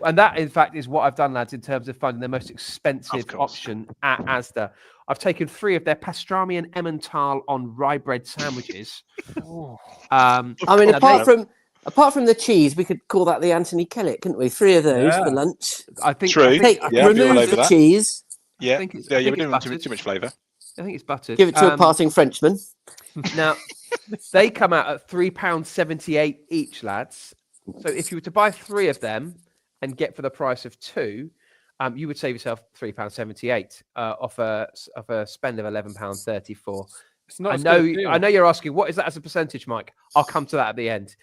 S4: And that, in fact, is what I've done, lads, in terms of finding the most expensive
S2: course.
S4: option at Asda. I've taken 3 of their pastrami and Emmental on rye bread sandwiches.
S6: I mean,
S4: now
S6: apart from the cheese, we could call that the Anthony Kellett, couldn't we? 3 of those
S1: Yeah.
S6: for lunch.
S4: I think,
S2: True.
S4: I think,
S6: Take,
S2: Yeah, I'd be all
S6: remove
S2: over
S6: the
S2: that.
S6: cheese,
S2: Yeah,
S4: think it's-
S2: yeah,
S4: I
S2: you
S4: think
S2: were doing
S4: it's
S2: too
S4: buttered.
S2: much flavour.
S4: I think it's buttered.
S6: give it to a passing Frenchman.
S4: Now, they come out at £3.78 each, lads. So if you were to buy 3 of them and get for the price of 2, you would save yourself £3.78 off a spend of £11.34.
S1: It's not
S4: I
S1: as good a deal.
S4: know you're asking, what is that as a percentage, Mike? I'll come to that at the end.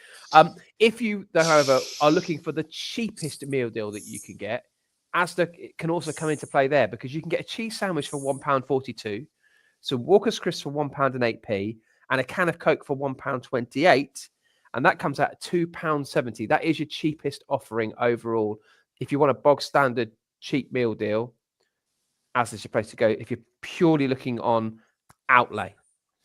S4: If you, though, however, are looking for the cheapest meal deal that you can get, Asda can also come into play there because you can get a cheese sandwich for £1.42, some Walker's Crisps for £1.08, and a can of Coke for £1.28, and that comes out at £2.70. That is your cheapest offering overall. If you want a bog standard cheap meal deal, Asda's your place to go. If you're purely looking on outlay.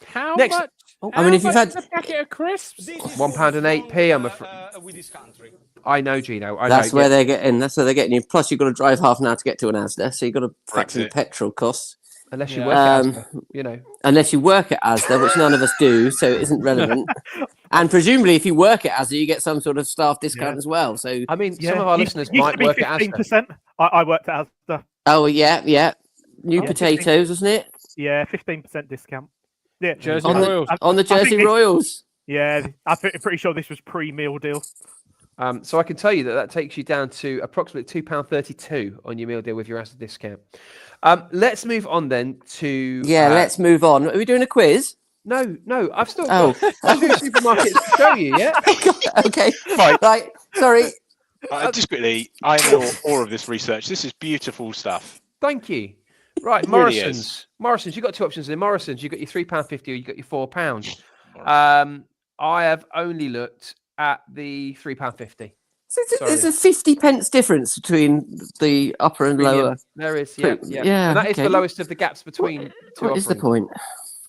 S1: How
S4: Next-
S1: much?
S6: I mean, if you've
S1: how
S6: had-
S1: much is a packet of crisps.
S4: £1.08, I'm afraid.
S7: With this country.
S4: I know, Gino. I
S6: That's
S4: know.
S6: where they're getting. That's where they're getting you. Plus, you've got to drive half an hour to get to an Asda, so you've got to factor in
S2: Brexit.
S6: petrol costs.
S4: Unless you
S1: Yeah.
S4: work at Asda, you know.
S6: Unless you work at Asda, which none of us do, so it isn't relevant. And presumably, if you work at Asda, you get some sort of staff discount
S5: Yeah.
S6: as well. So,
S4: I mean,
S5: Yeah,
S4: some of our
S5: used-
S4: listeners
S5: used
S4: might
S5: to be
S4: work at Asda.
S5: 15%. I worked at Asda.
S6: oh yeah, new
S5: Yeah.
S6: potatoes, wasn't it?
S5: Yeah, 15% discount. Yeah,
S1: Jersey
S6: On the-
S1: Royals.
S6: On the
S5: I think
S6: Jersey
S5: this-
S6: Royals.
S5: Yeah, I'm pretty sure this was pre-meal deal.
S4: So I can tell you that takes you down to approximately £2.32 on your meal deal with your Asda discount. Let's move on then to...
S6: Yeah, let's move on. Are we doing a quiz?
S4: No, I've still
S6: Oh.
S4: got 2 supermarkets to show you, yeah?
S6: Okay,
S2: Right.
S6: right. Sorry.
S2: Just quickly, I'm in awe of this research. This is beautiful stuff.
S4: Thank you. Right,
S2: It really is.
S4: Morrison's. Morrison's, you've got two options in Morrison's. You've got your £3.50 or you've got your £4. I have only looked at the £3.50.
S6: So there's
S4: Sorry.
S6: a 50 pence difference between the upper and
S4: Premium.
S6: lower.
S4: There is, yeah.
S6: Yeah,
S4: And that is
S6: okay.
S4: the lowest of the gaps between two
S6: What is the
S4: offerings.
S6: point?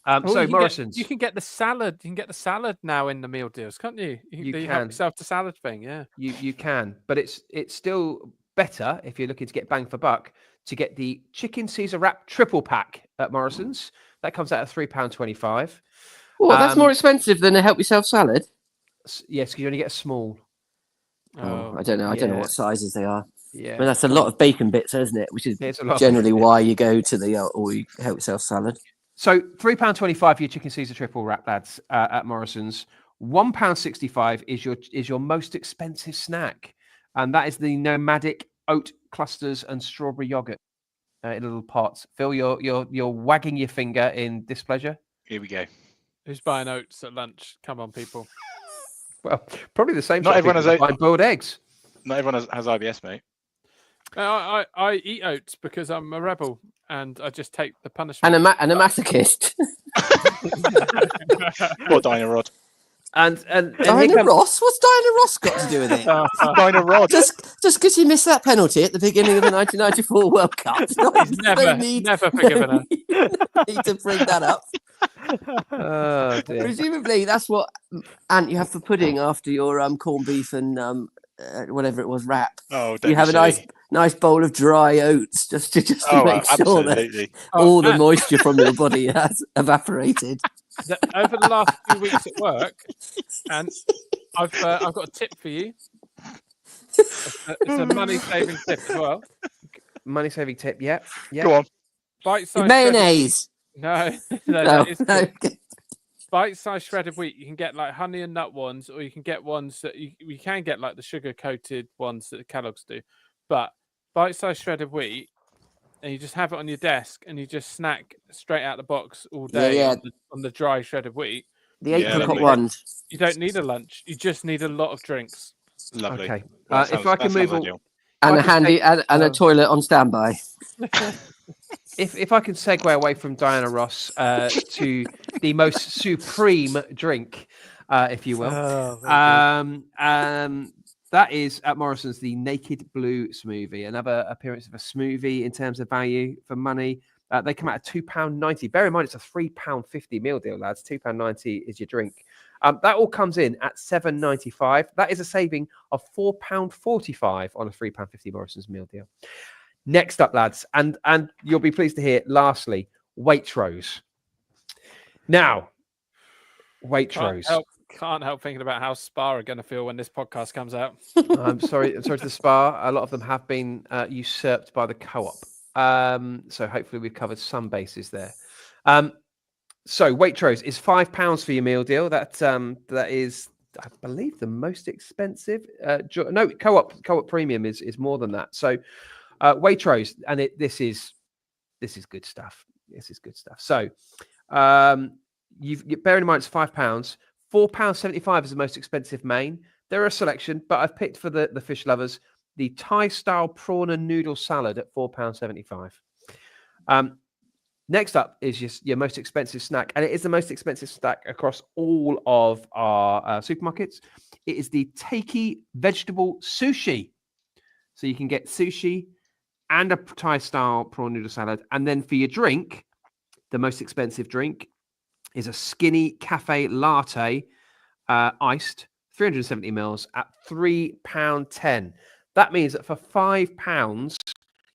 S1: Oh,
S4: So
S1: you can
S4: Morrison's.
S1: you can get the salad. You can get the salad now in the meal deals, can't you?
S4: You
S1: help
S4: can.
S1: yourself to salad thing, yeah.
S4: You can, but it's still better if you're looking to get bang for buck to get the chicken Caesar wrap triple pack at Morrison's. That comes out at £3.25.
S6: Well, that's more expensive than a help yourself salad.
S4: Yes, because you only get a small.
S6: Oh, I don't know. I don't know
S4: yeah.
S6: what sizes they are.
S4: Yeah,
S6: I mean, that's a lot of bacon bits, isn't it? Which is
S4: It's a lot of
S6: generally
S4: bacon
S6: why you go to the or you help yourself salad.
S4: So £3.25 for your chicken Caesar triple wrap, lads, at Morrison's. £1.65 is your most expensive snack, and that is the nomadic oat clusters and strawberry yogurt in little pots. Phil, you're wagging your finger in displeasure.
S2: Here we go.
S1: Who's buying oats at lunch? Come on, people.
S4: Well, probably the same.
S2: Not
S4: sort of
S2: everyone
S4: people
S2: has
S4: that buy boiled eggs.
S2: Not everyone has IBS, mate.
S1: I eat oats because I'm a rebel and I just take the punishment.
S6: And a masochist.
S2: Poor Dinah Rod.
S4: And here
S6: Diana
S4: comes-
S6: Ross? What's Diana Ross got to do with it?
S2: Dinah Rod.
S6: Just because you missed that penalty at the beginning of the 1994 World Cup.
S1: Never forgiven her.
S6: Need to bring that up.
S4: Oh, dear.
S6: Presumably, that's what Ant you have for pudding after your corned beef and whatever it was wrap.
S2: Oh,
S6: You have a nice bowl of dry oats just to make sure that
S2: absolutely.
S6: all the
S1: and
S6: moisture from your body has evaporated.
S1: over the last few weeks at work, and I've got a tip for you. It's a money-saving tip as well.
S4: Money saving tip. Yeah.
S2: Go on.
S1: Bite-sized
S6: Mayonnaise.
S1: No,
S6: No,
S1: that is
S6: no.
S1: good. Bite-sized shredded wheat. You can get like honey and nut ones, or you can get ones that you can get like the sugar-coated ones that Kellogg's do. But bite-sized shredded wheat, and you just have it on your desk, and you just snack straight out the box all day
S6: Yeah.
S1: on the dry shredded wheat.
S6: The
S2: Yeah,
S6: apricot
S2: lovely.
S6: ones.
S1: You don't need a lunch. You just need a lot of drinks.
S2: Lovely.
S4: Okay.
S2: Well,
S4: If I can move on.
S2: ideal.
S6: And
S4: I
S6: a
S4: can
S6: handy
S4: say-
S6: and a toilet on standby.
S4: If I can segue away from Diana Ross to the most supreme drink, if you will, that is at Morrison's the Naked Blue smoothie. Another appearance of a smoothie in terms of value for money. They come out at £2.90. Bear in mind, it's a £3.50 meal deal, lads. £2.90 is your drink. That all comes in at £7.95. That is a saving of £4.45 on a £3.50 Morrison's meal deal. Next up, lads, and you'll be pleased to hear, lastly, Waitrose. Now, Waitrose.
S1: Can't help thinking about how Spa are going to feel when this podcast comes out.
S4: I'm sorry to the Spa. A lot of them have been usurped by the co-op. So hopefully we've covered some bases there. So Waitrose is £5 for your meal deal. That is, I believe, the most expensive. No, co-op premium is more than that. So Waitrose, and this is good stuff. This is good stuff. So you've bearing in mind it's £5. £4.75 is the most expensive main. There are a selection, but I've picked for the fish lovers the Thai style prawn and noodle salad at £4.75. Next up is your most expensive snack, and it is the most expensive snack across all of our supermarkets. It is the Takey vegetable sushi. So you can get sushi and a Thai style prawn noodle salad, and then for your drink, the most expensive drink is a skinny cafe latte, iced, 370 mils at £3.10. That means that for £5,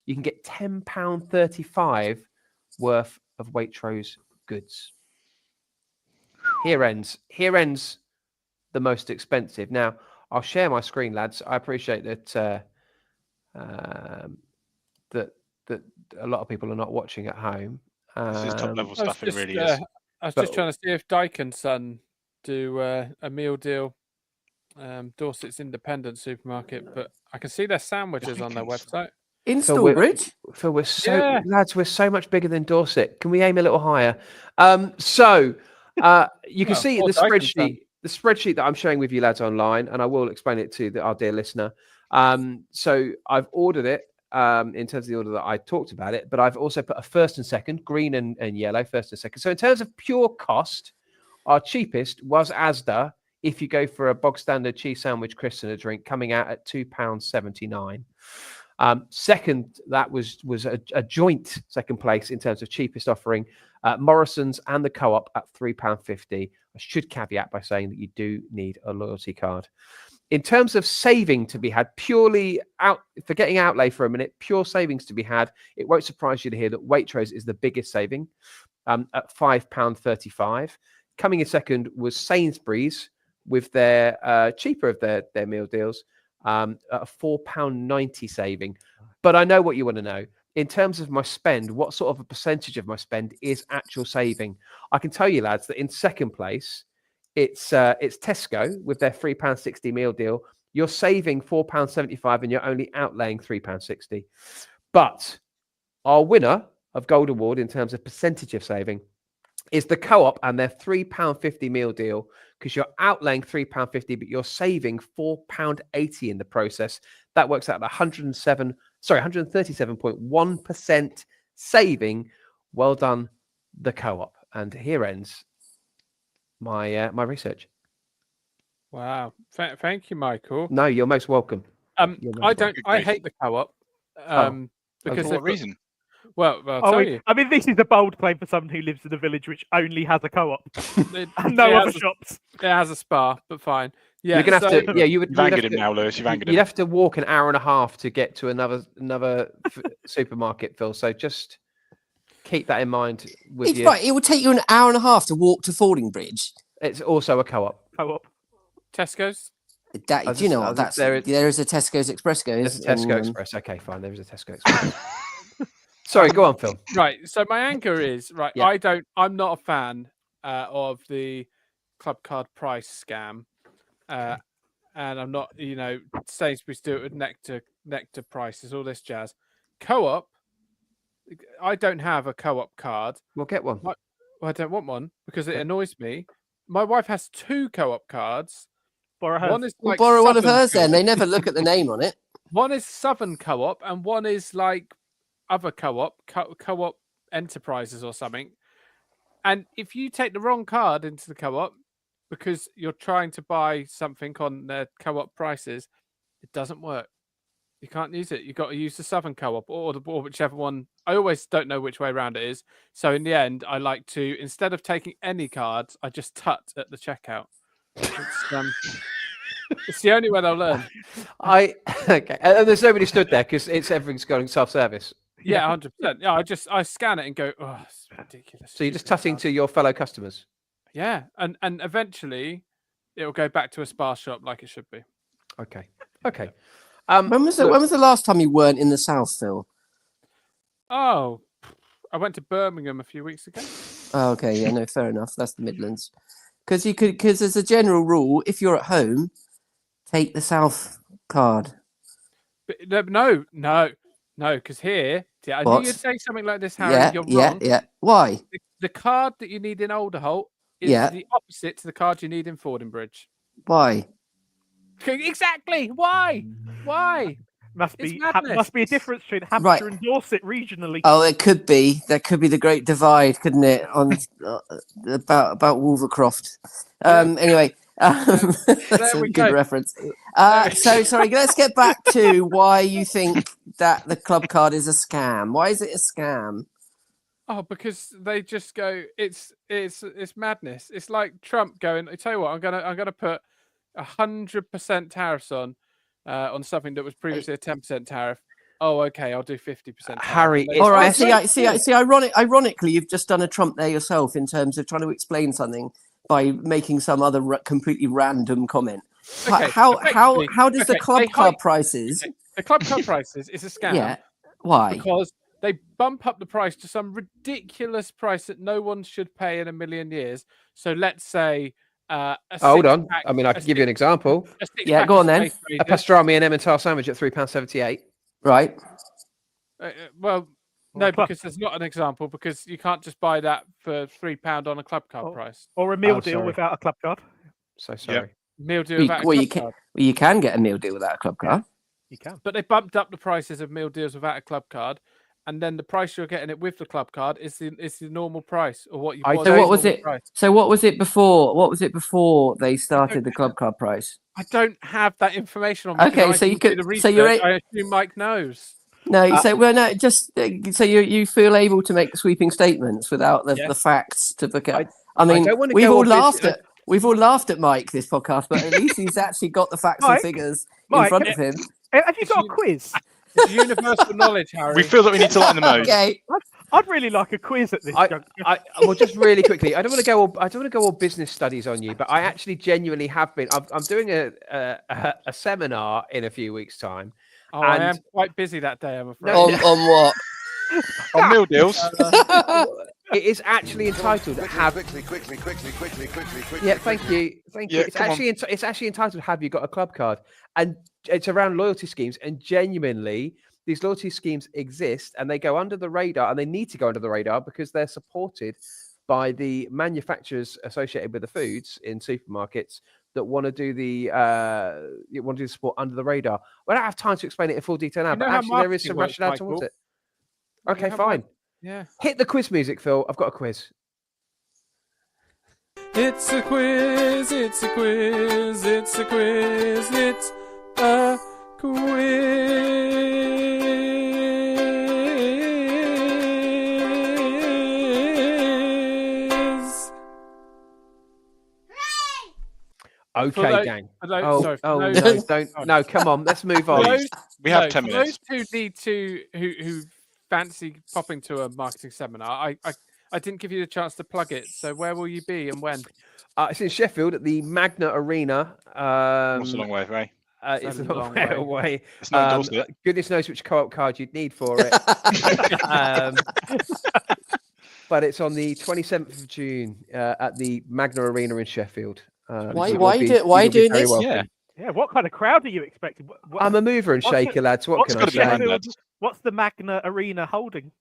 S4: you can get £10.35 worth of Waitrose goods. Here ends the most expensive. Now, I'll share my screen, lads. I appreciate that that a lot of people are not watching at home.
S2: This is top level stuff. It really
S1: I
S2: is.
S1: was just trying to see if Dyke and Son do a meal deal. Dorset's independent supermarket, but I can see their sandwiches on their website.
S6: In
S4: So we're-
S6: Stallbridge?
S4: Phil, we're so
S1: Yeah.
S4: lads, we're so much bigger than Dorset. Can we aim a little higher? So you can
S1: Well,
S4: see
S1: or
S4: the
S1: Dyke and Son.
S4: spreadsheet that I'm showing with you lads online, and I will explain it to our dear listener. So I've ordered it in terms of the order that I talked about it, but I've also put a first and second, green and yellow, first and second. So in terms of pure cost, our cheapest was Asda. If you go for a bog standard cheese sandwich, crisps, and a drink, coming out at £2.79. Second, that was a joint second place in terms of cheapest offering. Morrison's and the Co-op at £3.50. I should caveat by saying that you do need a loyalty card. In terms of saving to be had, purely forgetting outlay for a minute, pure savings to be had, it won't surprise you to hear that Waitrose is the biggest saving at £5.35. Coming in second was Sainsbury's with their cheaper of their meal deals at a £4.90 saving. But I know what you want to know. In terms of my spend, what sort of a percentage of my spend is actual saving? I can tell you, lads, that in second place, it's Tesco with their £3.60 meal deal. You're saving £4.75 and you're only outlaying £3.60. But our winner of Gold Award in terms of percentage of saving is the Co-op and their £3.50 meal deal, because you're outlaying £3.50, but you're saving £4.80 in the process. That works out at 137.1% saving. Well done, the Co-op. And here ends my my research.
S1: Wow. Thank you, Michael.
S4: No, you're most welcome. You're most welcome.
S1: I hate the Co-op. Because
S2: For what reason?
S1: Well, I'll tell you.
S5: I mean, this is a bold claim for someone who lives in a village which only has a Co-op
S1: It,
S5: and no
S1: it
S5: other
S1: has a-
S5: shops.
S1: It has a spa, but fine. Yeah,
S4: You're gonna have
S1: so-
S4: to. Yeah, you would.
S2: You've
S4: You'd have
S2: angered him
S4: to-
S2: now, Lewis. You've angered
S4: You'd
S2: him.
S4: have to walk an hour and a half to get to another supermarket, Phil. So just keep that in mind with
S6: It's
S4: you.
S6: right. It would take you an hour and a half to walk to Fordingbridge.
S4: It's also a Co-op.
S5: Co-op.
S1: Tesco's.
S6: That,
S4: I was
S6: do you
S4: just-
S6: know
S4: I
S6: what?
S4: was-
S6: That's there is a Tesco's Express goes.
S4: There's a Tesco
S6: and,
S4: Express. Okay, fine. There is a Tesco Express. Sorry, go on, Phil.
S1: Right. So my anchor is right.
S4: Yeah.
S1: I'm not a fan of the club card price scam, and I'm not. Sainsbury's do it with nectar prices, all this jazz. Co-op. I don't have a Co-op card.
S4: We'll get one.
S1: Well, I don't want one because it
S4: Okay.
S1: annoys me. My wife has 2 Co-op cards.
S5: Borrow hers.
S1: One is
S6: We'll
S1: like
S6: borrow one of
S1: Southern
S6: hers then.
S1: Co-op.
S6: They never look at the name on it.
S1: One is Southern Co-op and one is like other Co-op, Co-op Enterprises or something. And if you take the wrong card into the Co-op because you're trying to buy something on their Co-op prices, it doesn't work. You can't use it. You've got to use the Southern Co-op or whichever one. I always don't know which way around it is. So in the end, I like to, instead of taking any cards, I just tut at the checkout. It's the only way they'll learn.
S4: Okay, and there's nobody stood there because everything's going self-service.
S1: Yeah, 100%. Yeah, I scan it and go, oh, it's ridiculous.
S4: So you're just
S1: stupid
S4: tutting
S1: card."
S4: to your fellow customers.
S1: Yeah, and eventually it'll go back to a spa shop like it should be.
S4: Okay. Okay.
S6: When was the last time you weren't in the south, Phil?
S1: Oh, I went to Birmingham a few weeks ago.
S6: Oh, okay, yeah, no, fair enough. That's the Midlands. Because as a general rule, if you're at home, take the south card.
S1: But no, because here, yeah, I
S6: What?
S1: knew you'd say something like this, Harry.
S6: Yeah,
S1: You're
S6: yeah,
S1: wrong.
S6: yeah. Why?
S1: The card that you need in Alderholt is
S6: Yeah.
S1: the opposite to the card you need in Fordingbridge.
S6: Why?
S1: Exactly. Why? Why?
S5: Must
S1: It's
S5: be
S1: madness.
S5: must be a difference between Hampshire
S6: Right.
S5: and Dorset regionally.
S6: Oh, it could be. That could be the great divide, couldn't it? On about Wolvercroft. Anyway, that's a
S1: we
S6: good
S1: go.
S6: reference. So sorry. Let's get back to why you think that the club card is a scam. Why is it a scam?
S1: Oh, because they just go. It's madness. It's like Trump going. I tell you what, I'm gonna put 100% tariffs on something that was previously a 10% tariff. Oh, okay, I'll do 50%.
S4: Harry, it's
S6: All right.
S4: messy.
S6: See. Ironically, you've just done a Trump there yourself in terms of trying to explain something by making some other completely random comment.
S1: Okay,
S6: How does the
S1: okay,
S6: club
S1: they
S6: card
S1: hike-
S6: prices?
S1: The club card prices is a scam.
S6: Yeah. Why?
S1: Because they bump up the price to some ridiculous price that no one should pay in a million years. So let's say
S4: Hold on.
S1: six-pack-
S4: I mean, I
S1: a
S4: can give you an
S1: six-
S4: example.
S1: a six-pack
S6: Yeah, go
S1: of
S6: on then.
S1: Space
S4: A
S1: Raiders.
S4: pastrami and Emmental sandwich at £3.78.
S6: Right.
S1: Well,
S5: Or a
S1: no,
S5: club-
S1: because there's not an example because you can't just buy that for £3 on a club card
S5: Oh.
S1: price.
S5: Or a meal
S4: Oh,
S5: deal
S4: sorry.
S5: without a club card.
S4: So sorry.
S1: Meal deal
S6: Well,
S1: without a
S6: well,
S1: club
S6: you can
S1: card.
S6: well, you can get a meal deal without a club card.
S5: You can.
S1: But they bumped up the prices of meal deals without a club card, and then the price you're getting it with the club card is the normal price, or what you.
S4: I
S1: was
S6: So
S1: the
S6: what was
S1: normal
S6: it?
S1: price.
S6: So what was it before? What was it before they started the club card price?
S1: I don't have that information on me. 'cause
S6: Okay,
S1: I
S6: so you
S1: didn't do
S6: could-
S1: the
S6: so you're
S1: research.
S6: a-
S1: I assume Mike knows.
S6: No, so well, no, just so you feel able to make sweeping statements without the,
S1: Yeah.
S6: the facts to look at.
S4: I
S6: I mean,
S4: don't wanna
S6: we've
S4: go
S6: all
S4: on
S6: laughed
S4: business-
S6: at Mike this podcast, but at least he's actually got the facts
S5: Mike,
S6: and figures in
S5: Mike,
S6: front of him.
S5: Have you
S1: It's
S5: got a
S1: you-
S5: quiz?
S1: It's universal knowledge, Harry.
S2: We feel that we need to lighten the mood.
S6: Okay,
S5: I'd really like a quiz at this juncture.
S4: Well, just really quickly, I don't want to go. I don't want to go all business studies on you, but I actually genuinely have been. I'm doing a seminar in a few weeks' time.
S1: Oh, I
S4: and-
S1: am quite busy that day, I'm afraid.
S4: No,
S6: on what?
S2: On meal deals.
S4: It is actually entitled "Have."
S3: Quickly.
S4: Yeah, thank you.
S2: Yeah,
S4: It's
S2: come on.
S4: actually it's actually entitled "Have you got a club card?" And it's around loyalty schemes. And genuinely, these loyalty schemes exist, and they go under the radar, and they need to go under the radar because they're supported by the manufacturers associated with the foods in supermarkets that want to do the support under the radar. We don't have time to explain it in full detail now,
S1: You know
S4: but
S1: how
S4: actually there is
S1: marketing
S4: some
S1: works,
S4: rationale
S1: Michael?
S4: towards it.
S1: You
S4: Okay,
S1: have
S4: fine.
S1: Yeah.
S4: Hit the quiz music, Phil. I've got a quiz.
S1: It's a quiz, it's a quiz, it's a quiz, it's a quiz.
S4: Okay,
S1: those-
S4: gang.
S1: for those-
S4: Oh,
S1: sorry, for
S4: oh
S1: those-
S4: no, don't.
S1: sorry.
S4: No, come on. Let's move
S1: For
S4: on.
S1: those-
S2: We have
S1: no,
S2: 10
S1: for
S2: minutes.
S1: Those who need to, who fancy popping to a marketing seminar, I didn't give you the chance to plug it. So where will you be and when?
S4: It's in Sheffield at the Magna Arena.
S2: What's a long way away?
S4: It's a long way
S1: way.
S4: away.
S2: It's not Dorset.
S4: Goodness knows which co-op card you'd need for it. But it's on the 27th of June at the Magna Arena in Sheffield.
S6: Why
S4: you
S6: are
S4: will
S6: you
S4: be
S6: doing
S4: very
S6: this?
S4: welcome.
S2: Yeah.
S5: Yeah, what kind of crowd are you expecting?
S4: I'm a mover and
S5: what's it-
S4: shaker, lads. What
S5: what's
S4: can I
S2: It's gotta be
S4: say?
S2: granddad.
S5: What's the Magna Arena holding?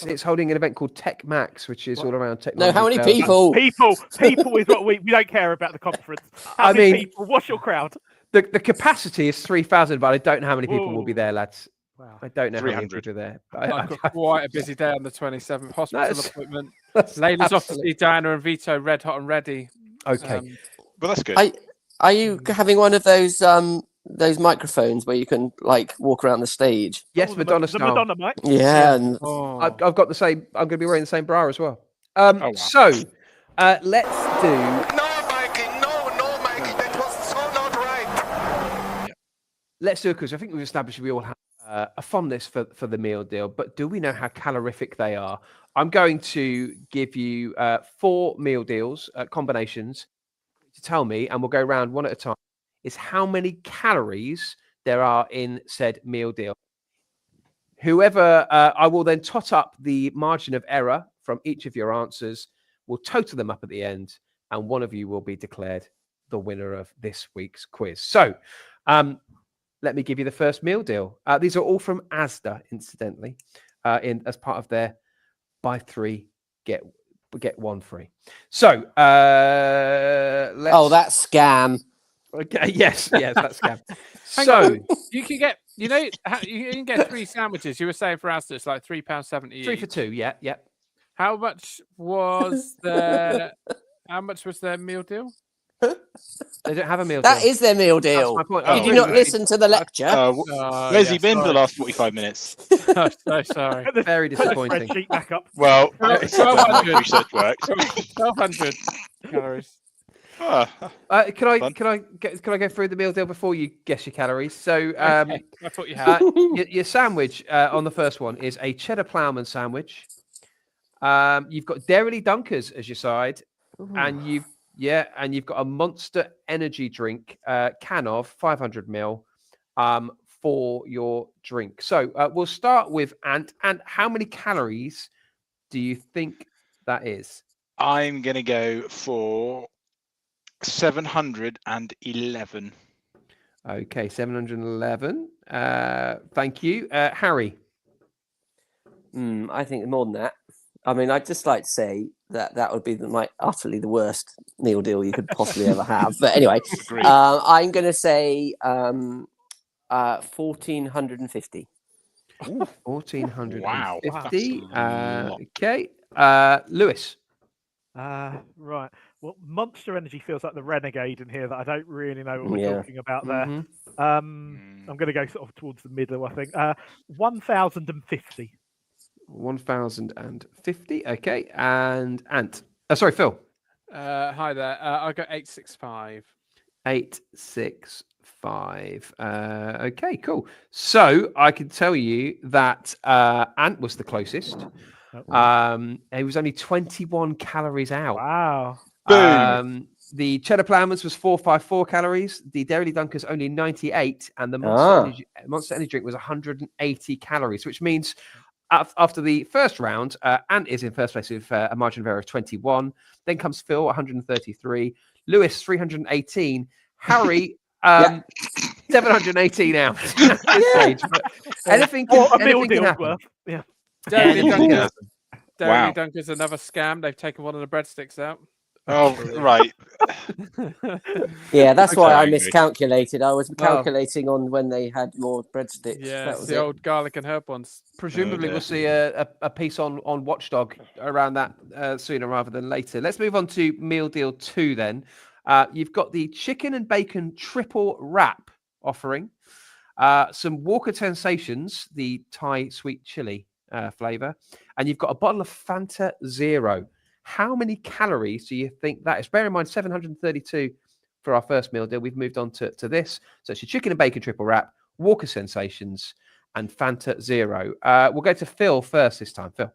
S4: It's holding an event called Tech Max, which is all around technology.
S6: No, how many
S4: sales.
S6: people?
S5: People is what we don't care about the conference. How
S4: I
S5: many
S4: mean-
S5: people? What's your crowd?
S4: The capacity is 3,000, but I don't know how many people will be
S5: Whoa.
S4: there, lads.
S5: Wow.
S4: I don't know how many
S2: 300.
S4: people are there. but
S1: I've got quite a busy day on the 27th. Hospital
S4: That's-
S1: appointment.
S4: that's
S1: Layla's off to
S4: absolutely-
S1: see Diana and Vito, red hot and ready.
S4: Okay.
S2: Well, that's good.
S6: Are you having one of those microphones where you can like walk around the stage?
S4: Yes,
S5: Oh,
S4: Madonna
S5: the
S4: style.
S5: Madonna mic.
S6: Yeah, and
S1: Oh.
S4: I've got the same. I'm going to be wearing the same bra as well.
S2: wow.
S4: So let's do.
S3: No, Mikey, no, Mikey, that was so not right.
S4: Let's do it because I think we've established we all have a fondness for the meal deal, but do we know how calorific they are? I'm going to give you 4 meal deals combinations to tell me, and we'll go around one at a time. Is how many calories there are in said meal deal. Whoever I will then tot up the margin of error from each of your answers. We'll total them up at the end, and one of you will be declared the winner of this week's quiz. So, let me give you the first meal deal. These are all from Asda, incidentally, as part of their buy 3 get 1 free. So, let's.
S6: oh, that scam.
S4: Okay. Yes, that's scam.
S1: Hang
S4: So,
S1: on. You can get, you can get 3 sandwiches. You were saying for Asda, it's like £3.70.
S4: 3 for 2. Yeah, yeah.
S1: How much was the? How much was their meal deal?
S4: They don't have a meal
S6: That
S4: deal.
S6: is their meal
S4: That's
S6: deal.
S4: my point.
S6: Did
S2: Oh,
S6: you not
S2: really?
S6: listen to the lecture?
S2: Where's he been for the last 45 minutes?
S1: Oh, so sorry.
S5: Put the,
S4: Very
S5: put the
S4: disappointing.
S5: spreadsheet back up.
S2: Well,
S1: Well,
S2: that's how
S1: 1200.
S2: research works.
S1: 1,200 calories.
S2: Ah,
S4: Can I
S2: Fun.
S4: go through the meal deal before you guess your calories? So,
S1: Okay, I thought you had.
S4: your sandwich on the first one is a cheddar ploughman sandwich. You've got Dairy Dunkers as your side, and you've got a Monster Energy drink can of 500 ml for your drink. So we'll start with Ant. And how many calories do you think that is?
S2: I'm going to go for 711.
S4: Okay, 711. Thank you, Harry.
S6: I think more than that. I mean, I'd just like to say that would be utterly the worst meal deal you could possibly ever have. But anyway,
S2: Agreed.
S6: I'm going to say 1,450.
S4: 1,450.
S2: Wow, that's a lot.
S4: Okay. Lewis.
S5: Right. Well, Monster Energy feels like the renegade in here that I don't really know what we're
S6: Yeah.
S5: talking about there.
S4: Mhm.
S5: I'm going to go sort of towards the middle, I think. 1,050.
S4: 1,050. Okay. And Ant. Sorry, Phil.
S1: Hi there. I got 865.
S4: 865. Okay, cool. So I can tell you that Ant was the closest. He was only 21 calories out.
S5: Wow.
S2: Boom.
S4: The Cheddar Plowman's was 454 calories. The Dairy Dunker's only 98, and the Monster Energy drink was 180 calories, which means after the first round, Ant is in first place with a margin of error of 21. Then comes Phil, 133. Lewis, 318. Harry, 718 out at this stage. But anything
S5: Or a
S4: can,
S5: meal
S4: anything can
S5: deal
S4: happen.
S5: worth. Yeah.
S1: Dairy
S2: Anything
S1: Dunker's,
S2: Wow.
S1: Dunker's another scam. They've taken one of the breadsticks out.
S2: Oh, right.
S6: Yeah, that's why I
S2: Okay.
S6: miscalculated. I was calculating on when they had more breadsticks.
S1: Yeah,
S6: that
S1: it's
S6: was
S1: the
S6: it.
S1: old garlic and herb ones.
S4: Presumably,
S2: dear.
S4: we'll see a piece on Watchdog around that sooner rather than later. Let's move on to meal deal 2 then. You've got the chicken and bacon triple wrap offering, some Walker Sensations, the Thai sweet chili flavor, and you've got a bottle of Fanta Zero. How many calories do you think that is? Bear in mind, 732 for our first meal deal. We've moved on to this. So it's your chicken and bacon triple wrap, Walker Sensations, and Fanta Zero. We'll go to Phil first this time. Phil.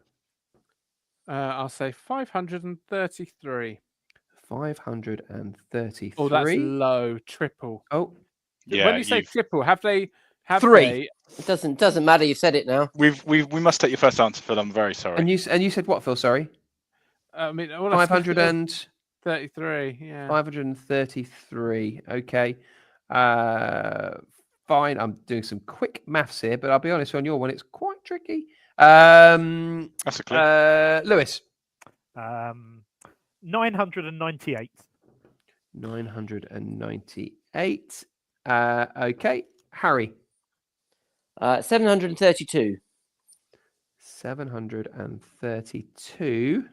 S1: I'll say 533.
S4: 533.
S1: Oh, that's low. Triple.
S4: Oh,
S2: Yeah,
S1: When you say triple, have they? Have
S4: 3.
S1: they?
S6: It doesn't matter. You've said it now.
S2: we must take your first answer, Phil. I'm very sorry.
S4: and you said what, Phil? Sorry.
S1: I mean, all I said
S4: 500
S1: was
S4: and
S1: 33. Yeah.
S4: 533. Okay. Fine. I'm doing some quick maths here, but I'll be honest, on your one, it's quite tricky.
S2: That's a clue.
S4: Lewis.
S5: 998.
S4: 998. Okay. Harry.
S6: 732.
S4: 732.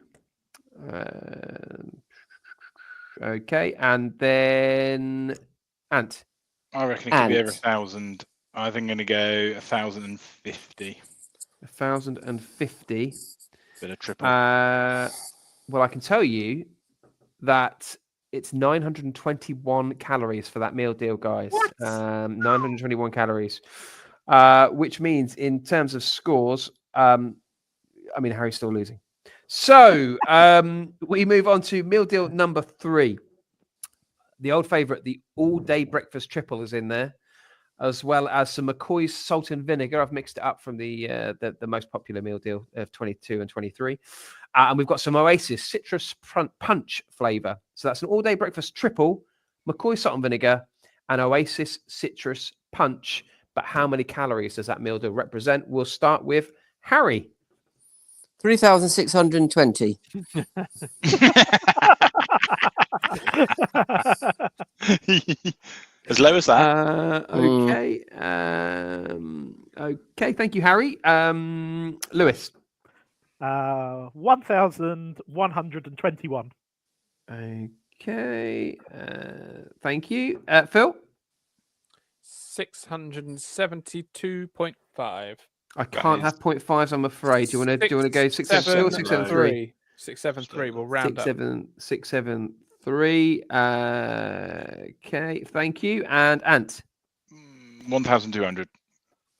S4: Okay. And then Ant.
S2: I reckon it could be over
S6: Ant.
S2: 1,000. I think I'm going to go 1,050.
S4: 1,050.
S2: Bit of triple.
S4: Well, I can tell you that it's 921 calories for that meal deal, guys. 921 calories, which means in terms of scores, I mean, Harry's still losing. So we move on to meal deal number 3. The old favourite, the all-day breakfast triple is in there, as well as some McCoy's salt and vinegar. I've mixed it up from the most popular meal deal of 22 and 23. And we've got some Oasis citrus punch flavour. So that's an all-day breakfast triple, McCoy's salt and vinegar, and Oasis citrus punch. But how many calories does that meal deal represent? We'll start with Harry.
S6: 3,620.
S2: As low as that.
S4: Okay. Okay. Thank you, Harry. Lewis.
S5: 1,121.
S4: Okay. Thank you. Phil.
S1: 672.5.
S4: I can't have 0.5s, I'm afraid. Do you want to go 672 or 673?
S1: 673. We'll round up.
S4: 673. Okay. Thank you. And Ant.
S2: 1,200.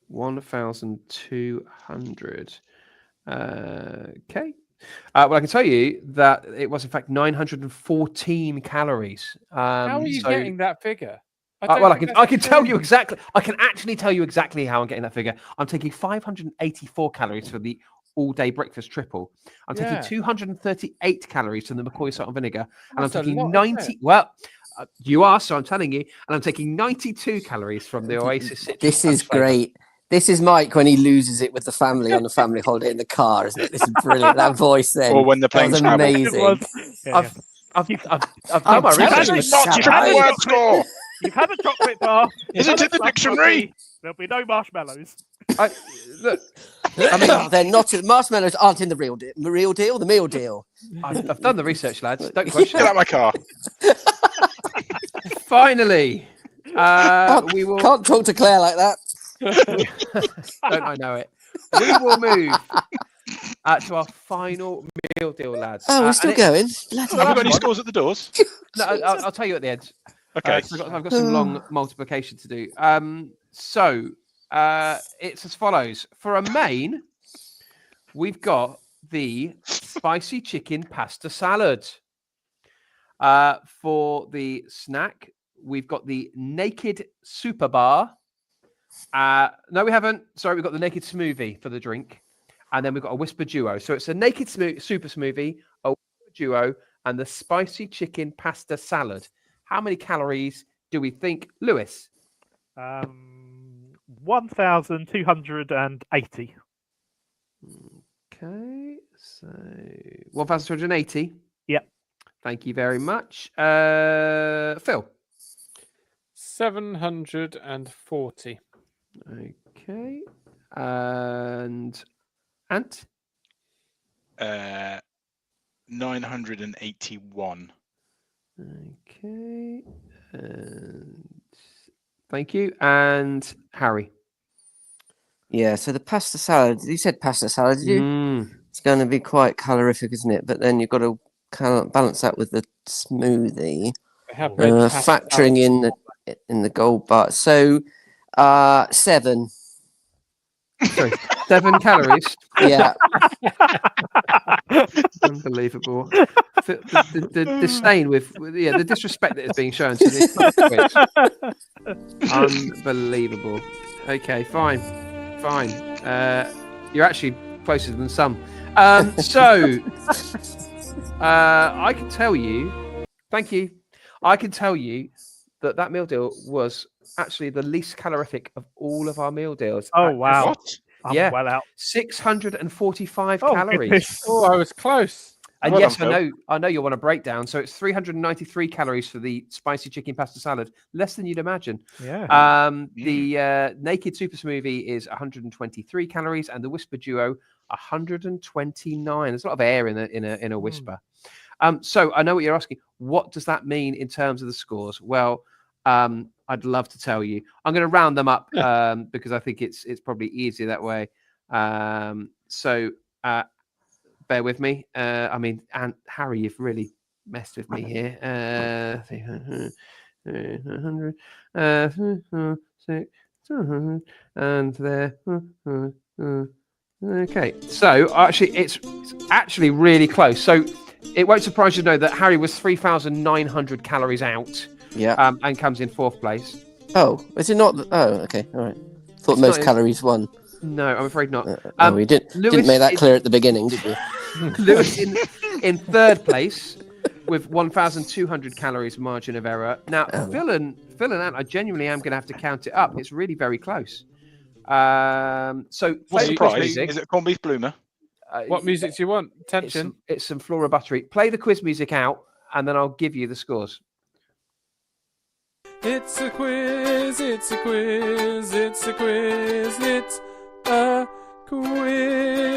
S4: 1,200. Okay. Well, I can tell you that it was in fact 914 calories.
S1: How are you getting that figure?
S4: Well, I can tell you exactly. I can actually tell you exactly how I'm getting that figure. I'm taking 584 calories for the all-day breakfast triple. I'm taking 238 calories from the McCoy salt and vinegar, and I'm taking 90. Well, you are, so I'm telling you, and I'm taking 92 calories from the Oasis citrus.
S6: This is
S4: punch flavour.
S6: great. This is Mike when he loses it with the family on a family holiday in the car, isn't it? This is brilliant. That voice then.
S2: Or when the
S6: That was
S2: plane's travel.
S6: amazing.
S4: I've done my
S6: telling
S4: research.
S6: you,
S2: Not triple word score.
S5: You've had a chocolate bar.
S2: Is it in the dictionary?
S5: There'll be no marshmallows.
S4: Look,
S6: They're not. Marshmallows aren't in the real deal. The meal deal.
S4: I've done the research, lads. Don't
S2: Get
S4: question.
S2: out of my car.
S4: Finally, we will.
S6: Can't talk to Claire like that.
S4: Don't I know it? We will move to our final meal deal, lads.
S6: Oh, we're
S4: and
S6: still
S4: it-
S6: going. Bloody
S2: Have we
S6: hell.
S2: got any scores at the doors?
S4: No, I'll tell you at the end.
S2: Okay.
S4: So I've got some long multiplication to do. So it's as follows. For a main, we've got the spicy chicken pasta salad. For the snack, we've got the naked super bar. No, we haven't. Sorry, we've got the naked smoothie for the drink. And then we've got a whisper duo. So it's a naked super smoothie, a whisper duo, and the spicy chicken pasta salad. How many calories do we think, Lewis?
S5: 1,280.
S4: Okay, so 1,280.
S5: Yep.
S4: Thank you very much. Phil.
S1: 740.
S4: Okay. And Ant?
S2: 981.
S4: Okay. And thank you. And Harry?
S6: Yeah. So the pasta salad. You said pasta salad, did you?
S4: Mm.
S6: It's going to be quite calorific, isn't it? But then you've got to balance that with the smoothie.
S1: They have veg pasta
S6: Factoring
S1: salad.
S6: in the gold bar. So 7.
S4: Sorry, 7 calories.
S6: Yeah.
S4: Unbelievable. The disdain with the disrespect that is being shown to this quiz. Unbelievable. Okay, fine. You're actually closer than some. So I can tell you, thank you. I can tell you that meal deal was actually the least calorific of all of our meal deals.
S5: Oh, wow.
S2: What?
S5: I'm
S4: Yeah.
S5: well out.
S4: 645
S5: Oh,
S4: calories.
S5: goodness.
S1: Oh, I was close.
S4: And
S2: Well
S4: yes,
S2: done,
S4: I know you want a breakdown. So it's 393 calories for the spicy chicken pasta salad, less than you'd imagine.
S5: Yeah.
S4: The naked super smoothie is 123 calories, and the whisper duo 129. There's a lot of air in a whisper. So I know what you're asking. What does that mean in terms of the scores? Well, I'd love to tell you. I'm going to round them up because I think it's probably easier that way. So bear with me. I mean, and Harry, you've really messed with me here. 100, 6, and there. Okay, so actually, it's actually really close. So it won't surprise you to know that Harry was 3,900 calories out.
S6: Yeah.
S4: And comes in 4th place.
S6: Oh, is it not? Oh, okay. All right. Thought
S4: It's
S6: most
S4: not-
S6: calories won.
S4: No, I'm afraid not.
S6: No, we didn't
S4: Lewis
S6: make that
S4: is-
S6: clear at the beginning, did we?
S4: Lewis in 3rd place with 1,200 calories margin of error. Now, Phil and Ant, I genuinely am going to have to count it up. It's really very close. So,
S2: What's the
S4: play
S2: prize?
S4: music.
S2: Is it corned beef bloomer?
S1: What music do you want?
S4: It's
S1: Tension.
S4: some Flora Buttery. Play the quiz music out, and then I'll give you the scores.
S1: It's a quiz, it's a quiz, it's a quiz, it's a quiz.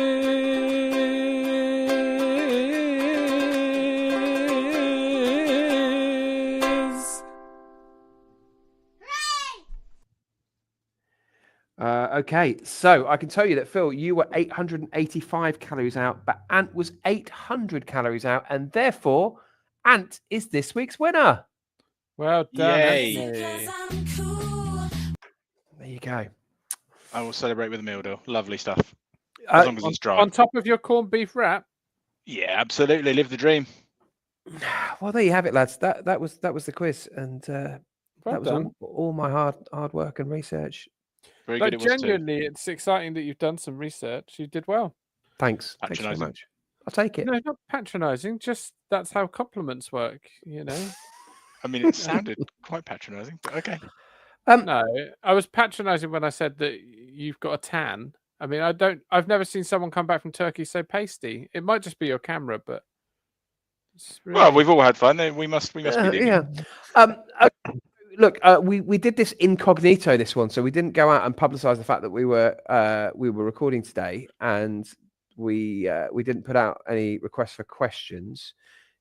S4: Okay, so I can tell you that, Phil, you were 885 calories out, but Ant was 800 calories out, and therefore, Ant is this week's winner.
S1: Well done,
S2: Yay.
S1: Anthony.
S4: There you go.
S2: I will celebrate with a meal deal. Lovely stuff. As long as it's dry.
S1: On top of your corned beef wrap.
S2: Yeah, absolutely. Live the dream.
S4: Well, there you have it, lads. That was the quiz, and
S1: Well
S4: that was
S1: done.
S4: all my hard work and research.
S2: Very
S1: But
S2: good it was too.
S1: genuinely, it's exciting that you've done some research. You did well.
S4: Thanks. Thanks so
S2: Patronising.
S4: much. I'll take it.
S1: No, not patronising. Just that's how compliments work. You know.
S2: I mean, it sounded quite patronising, but okay.
S1: No, I was patronising when I said that you've got a tan. I mean, I've never seen someone come back from Turkey so pasty. It might just be your camera, but. It's
S2: Well,
S1: really-
S2: we've all had fun. We must be
S4: Yeah.
S2: leaving.
S4: Okay, look, we did this incognito, this one, so we didn't go out and publicize the fact that we were recording today, and we didn't put out any requests for questions.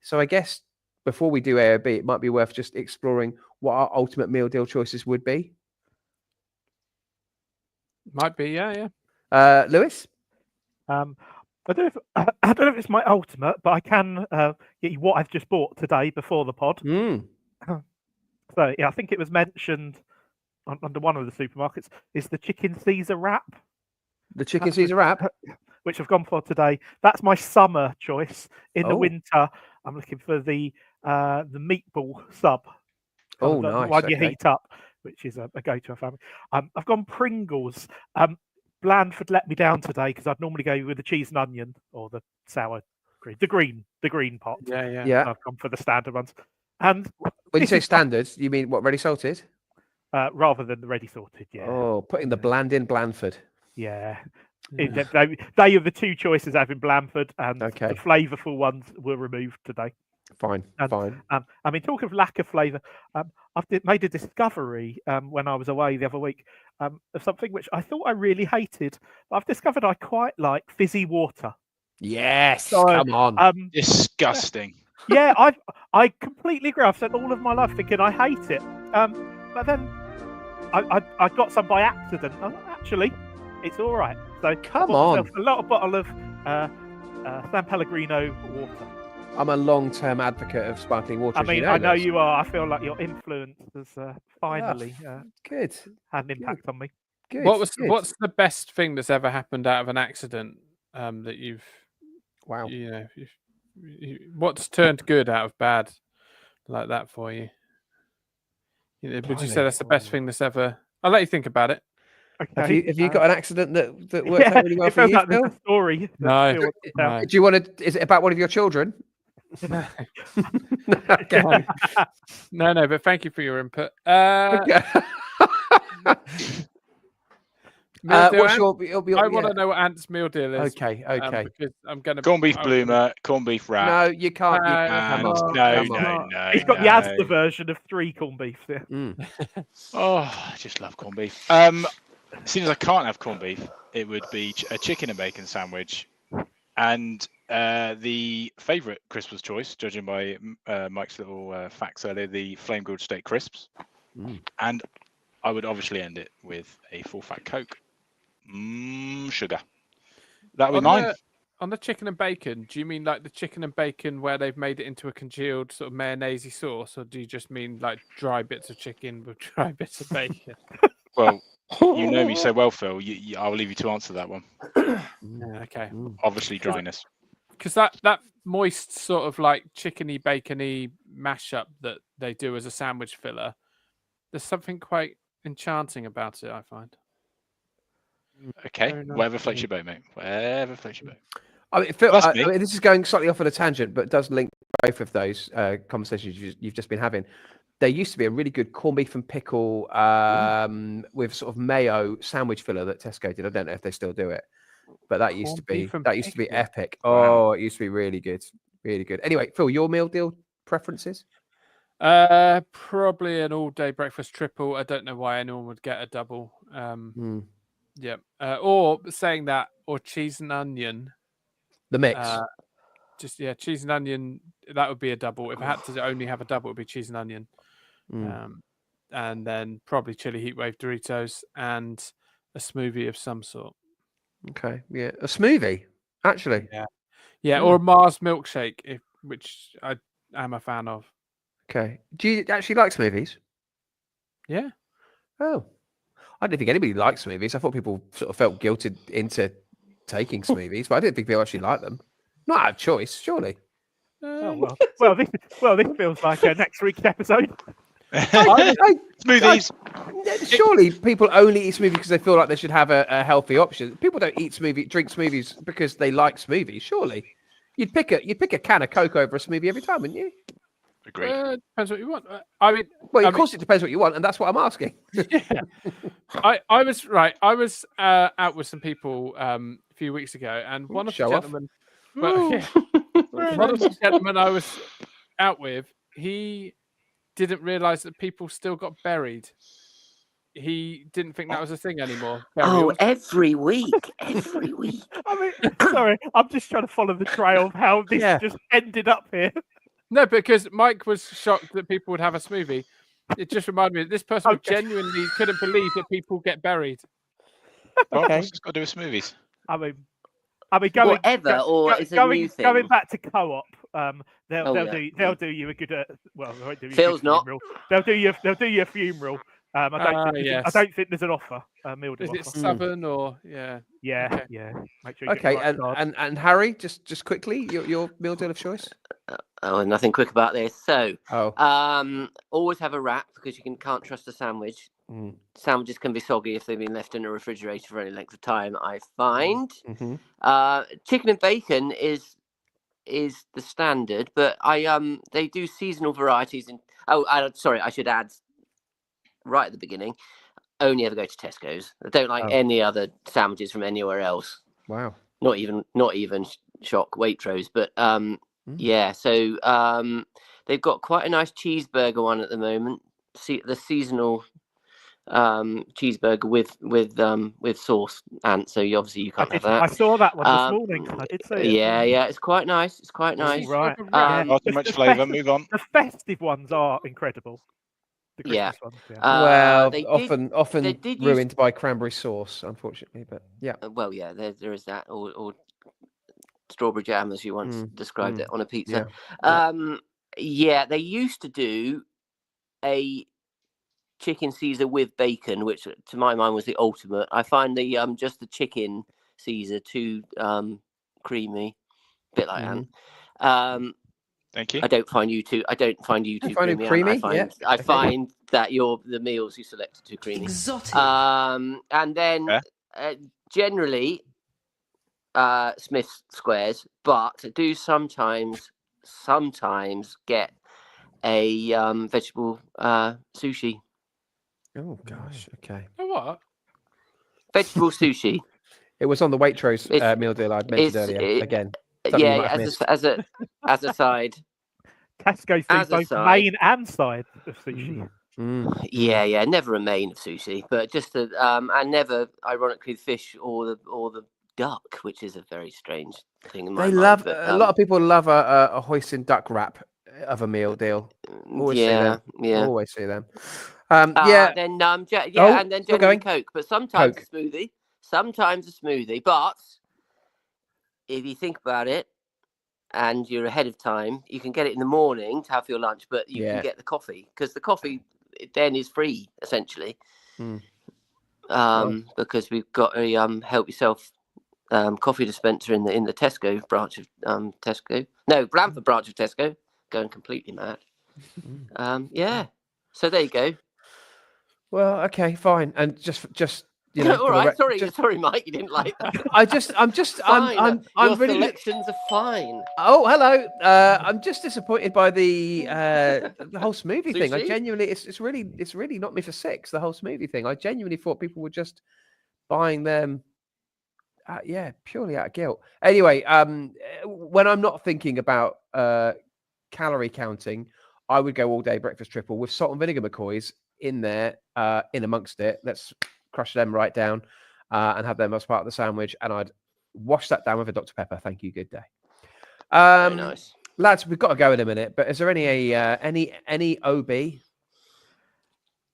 S4: So I guess before we do AOB, it might be worth just exploring what our ultimate meal deal choices would be.
S1: Might be, yeah.
S4: Lewis?
S5: I don't know if it's my ultimate, but I can get you what I've just bought today before the pod. So yeah, I think it was mentioned under one of the supermarkets. Is the chicken Caesar wrap?
S4: The chicken Caesar wrap,
S5: which I've gone for today. That's my summer choice. In the
S4: Oh.
S5: winter, I'm looking for the meatball sub.
S4: Oh,
S5: the
S4: nice,
S5: one you
S4: okay.
S5: heat up, which is a go-to family. I've gone Pringles. Blandford let me down today because I'd normally go with the cheese and onion or the sour green, the green pot.
S1: Yeah.
S4: Yeah.
S5: I've gone for the standard ones. And
S4: When you
S5: this
S4: say
S5: is-
S4: standards, you mean what, ready salted?
S5: rather than the ready sorted, yeah.
S4: Oh, putting the bland in Blandford.
S5: Yeah.
S1: Yeah.
S5: They are the two choices I have in Blandford, and
S4: Okay.
S5: the flavourful ones were removed today.
S4: Fine,
S5: And-
S4: fine.
S5: I mean, talk of lack of flavour, I've made a discovery when I was away the other week of something which I thought I really hated. But I've discovered I quite like fizzy water.
S4: Yes,
S5: So,
S4: come on.
S2: Disgusting.
S5: Yeah, I completely agree. I've spent all of my life thinking I hate it, but then I got some by accident. Actually, it's all right. So
S4: Come
S5: I bought myself
S4: on.
S5: a little bottle of San Pellegrino water.
S4: I'm a long-term advocate of sparkling water.
S5: I
S4: as you
S5: mean,
S4: know,
S5: I know
S4: Lewis.
S5: you are. I feel like your influence has finally
S4: Good,
S5: had an impact on me.
S4: good.
S1: What's
S4: good.
S1: the best thing that's ever happened out of an accident that you've
S4: Wow.
S1: what's turned good out of bad like that for you? Would you say
S4: Blimey.
S1: that's the best thing that's ever? I'll let you think about it.
S5: Okay.
S4: Have you got an accident that worked out really well
S5: it
S4: for
S5: feels
S4: you,
S5: like there's
S4: Phil?
S5: a story. that
S1: No,
S5: Phil wants to tell.
S1: no.
S4: Do you want to? Is it about one of your children? Okay.
S1: No, but thank you for your input.
S4: Okay.
S1: Meal deal,
S4: What's
S1: Ant?
S4: your
S1: I want to know what Ant's meal deal is.
S4: Okay.
S1: Because I'm gonna
S2: Corned beef
S1: I-
S2: bloomer, corned beef wrap.
S4: No, you can't. You,
S1: No,
S4: come
S2: and
S4: on.
S2: no,
S4: come
S2: no,
S4: on.
S2: no.
S5: He's got the
S2: no.
S5: Asda version of 3 corned beefs. Yeah.
S4: Mm.
S2: Oh, I just love corned beef. As soon as I can't have corned beef, it would be a chicken and bacon sandwich. And the favourite Christmas choice, judging by Mike's little facts earlier, the flame grilled steak crisps.
S4: Mm.
S2: And I would obviously end it with a full fat Coke. Sugar. That would be mine.
S1: On the chicken and bacon, do you mean like the chicken and bacon where they've made it into a congealed sort of mayonnaise sauce, or do you just mean like dry bits of chicken with dry bits of bacon?
S2: Well, you know me so well, Phil. I'll leave you to answer that one.
S1: Yeah, okay.
S2: Obviously, dryness.
S1: Because that moist sort of like chickeny bacony mashup that they do as a sandwich filler, there's something quite enchanting about it, I find.
S2: Okay,
S1: Fair enough.
S2: whatever floats your boat, mate. Whatever floats your boat.
S4: I mean, Phil,
S2: That's
S4: I
S2: me.
S4: mean, this is going slightly off on a tangent, but does link both of those conversations you've just been having. There used to be a really good corned beef and pickle with sort of mayo sandwich filler that Tesco did. I don't know if they still do it, but that used to
S1: Corned
S4: be
S1: beef and pickle.
S4: epic.
S2: Wow.
S4: Oh, it used to be really good, really good. Anyway, Phil, your meal deal preferences?
S1: Probably an all-day breakfast triple. I don't know why anyone would get a double. Yeah. Or saying that, or cheese and onion.
S4: The mix.
S1: Cheese and onion. That would be a double. If I had to only have a double, it would be cheese and onion. And then probably chili heat wave Doritos and a smoothie of some sort.
S4: Okay, yeah, a smoothie actually.
S1: Yeah, or a Mars milkshake, which I am a fan of.
S4: Okay, do you actually like smoothies?
S1: Yeah.
S4: Oh, I didn't think anybody liked smoothies. I thought people sort of felt guilted into taking smoothies, but I didn't think people actually like them. Not out of choice, surely.
S5: Oh, well, this feels like next week's episode.
S2: Smoothies.
S4: Surely people only eat smoothies because they feel like they should have a healthy option. People don't drink smoothies because they like smoothies. Surely, you'd pick a can of Coke over a smoothie every time, wouldn't you?
S2: Agreed.
S1: Depends what you want. I mean,
S4: Well, of course it depends what you want, and that's what I'm asking.
S1: yeah. I was right. I was out with some people a few weeks ago, and one of the
S4: show off.
S1: gentlemen, well, yeah, one of the gentlemen I was out with, he didn't realise that people still got buried. He didn't think that was a thing anymore.
S7: Oh,
S1: Burials.
S7: every week, every week.
S5: I mean, sorry, I'm just trying to follow the trail of how this
S4: Yeah.
S5: just ended up here.
S1: No, because Mike was shocked that people would have a smoothie. It just reminded me that this person
S5: Okay.
S1: genuinely couldn't believe that people get buried.
S2: Well,
S4: Okay.
S2: what's this got to do with smoothies?
S5: I mean, going
S7: Whatever, or it's a new thing.
S5: Going back to co-op. They'll
S7: Oh,
S5: they'll
S7: yeah.
S5: do you a good well, they won't do you
S7: Phil's
S5: a good
S7: not.
S5: funeral. They'll do you a funeral. I
S1: yes.
S5: don't think there's an offer. Meal deal
S1: Is it
S5: offer.
S1: Southern or yeah?
S5: Yeah,
S1: okay.
S5: yeah. Make sure you
S4: Okay,
S5: get the right card.
S4: and Harry, just quickly, your meal deal of choice.
S7: Oh, nothing quick about this. So,
S4: Oh,
S7: always have a wrap because you can't trust a sandwich.
S4: mm,
S7: Sandwiches can be soggy if they've been left in a refrigerator for any length of time, I find.
S4: mhm.
S7: Chicken and bacon is the standard, but they do seasonal varieties. Sorry, I should add right at the beginning. Only ever go to Tesco's. I don't like
S4: Oh.
S7: any other sandwiches from anywhere else.
S4: Wow.
S7: Not even Shock Waitrose, but yeah. So they've got quite a nice cheeseburger one at the moment. See the seasonal cheeseburger with sauce, and so you can't have
S5: I
S7: that.
S5: saw that one this
S7: Um,
S5: morning. I did see it.
S7: Yeah, it's quite nice. It's quite nice.
S5: Right.
S7: Um,
S2: Not too
S5: the-
S2: much
S5: the
S2: flavour.
S5: best-
S2: Move on.
S5: The festive ones are incredible. The
S7: Yeah.
S5: Christmas ones, yeah.
S4: Well,
S7: they did-
S4: often
S7: they did use-
S4: ruined by cranberry sauce, unfortunately. But yeah.
S7: Well, yeah, there is that, or strawberry jam, as you once described it on a pizza. Yeah, they used to do a chicken Caesar with bacon, which to my mind was the ultimate. I find the just the chicken Caesar too creamy, a bit like Ant.
S2: Thank you.
S7: I don't find you too
S4: find it
S7: creamy.
S4: creamy?
S7: Ant.
S4: Yeah.
S7: I find that the meals you selected too creamy.
S8: Exotic.
S7: And then generally Smith's squares, but I do sometimes get a vegetable sushi.
S4: Oh gosh. Okay.
S1: Oh, what?
S7: Vegetable sushi.
S4: It was on the Waitrose
S7: It's-
S4: meal deal I'd mentioned earlier. Again. Something you might have missed.
S7: as a side.
S5: Tesco's
S7: As
S5: do
S7: a
S5: both
S7: side.
S5: main and side of sushi.
S7: Yeah, never a main of sushi, but just and never, ironically, fish or the duck, which is a very strange thing in my
S4: They
S7: mind.
S4: love
S7: but,
S4: a lot of people love a hoisin duck wrap of a meal deal. Always see them.
S7: yeah.
S4: Always see them. Yeah.
S7: Then
S4: Oh,
S7: and then
S4: still
S7: generally
S4: going.
S7: Coke, but sometimes
S4: Coke.
S7: a smoothie. Sometimes a smoothie, but if you think about it, and you're ahead of time, you can get it in the morning to have for your lunch, but you
S4: Yeah.
S7: can get the coffee because the coffee then is free essentially. Because we've got a help yourself coffee dispenser in the Tesco branch of Tesco. No, Bramford branch of Tesco. Going completely mad. Yeah. So there you go.
S4: Well, okay, fine. And just you know,
S7: All
S4: for the
S7: right.
S4: rec-
S7: Sorry, Mike. You didn't like that.
S4: I'm
S7: Fine.
S4: I'm
S7: Your
S4: really.
S7: selections are fine.
S4: Oh, hello. I'm just disappointed by the whole smoothie thing. I
S7: Sushi?
S4: genuinely, it's really not me for six. The whole smoothie thing. I genuinely thought people were just buying them. Purely out of guilt. Anyway, when I'm not thinking about calorie counting, I would go all day breakfast triple with salt and vinegar McCoys in there, in amongst it. Let's crush them right down and have them as part of the sandwich. And I'd wash that down with a Dr. Pepper. Thank you. Good day.
S7: Very nice.
S4: Lads, we've got to go in a minute, but is there any OB?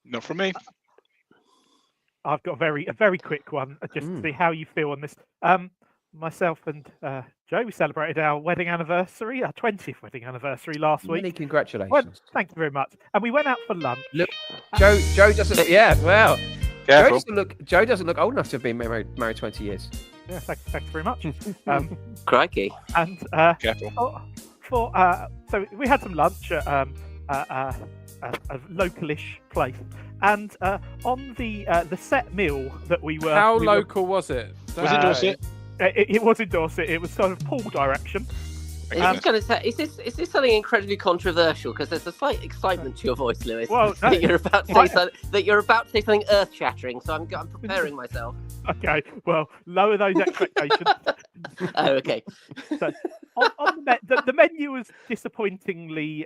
S2: Not from me.
S5: I've got a very quick one, just to see how you feel on this. Myself and Joe, we celebrated our wedding anniversary, our 20th wedding anniversary last week.
S4: Many congratulations.
S5: Well, thank you very much. And we went out for lunch.
S4: Look, Joe doesn't. Yeah, well,
S2: Careful.
S4: Joe doesn't look old enough to have been married 20 years.
S5: Yeah, thanks very much.
S7: Crikey.
S5: And
S2: Careful.
S5: so we had some lunch at a localish place, and on the set meal that we were.
S1: How
S5: we were-
S1: local was it?
S2: Was it Dorset?
S5: It was in Dorset. It was sort of Poole direction.
S7: I was going to say, is this something incredibly controversial? Because there's a slight excitement to your voice, Lewis.
S5: Well, no,
S7: that you're about to say something earth-shattering. So I'm preparing myself.
S5: Okay, well, lower those expectations.
S7: Oh, okay.
S5: So on the menu was disappointingly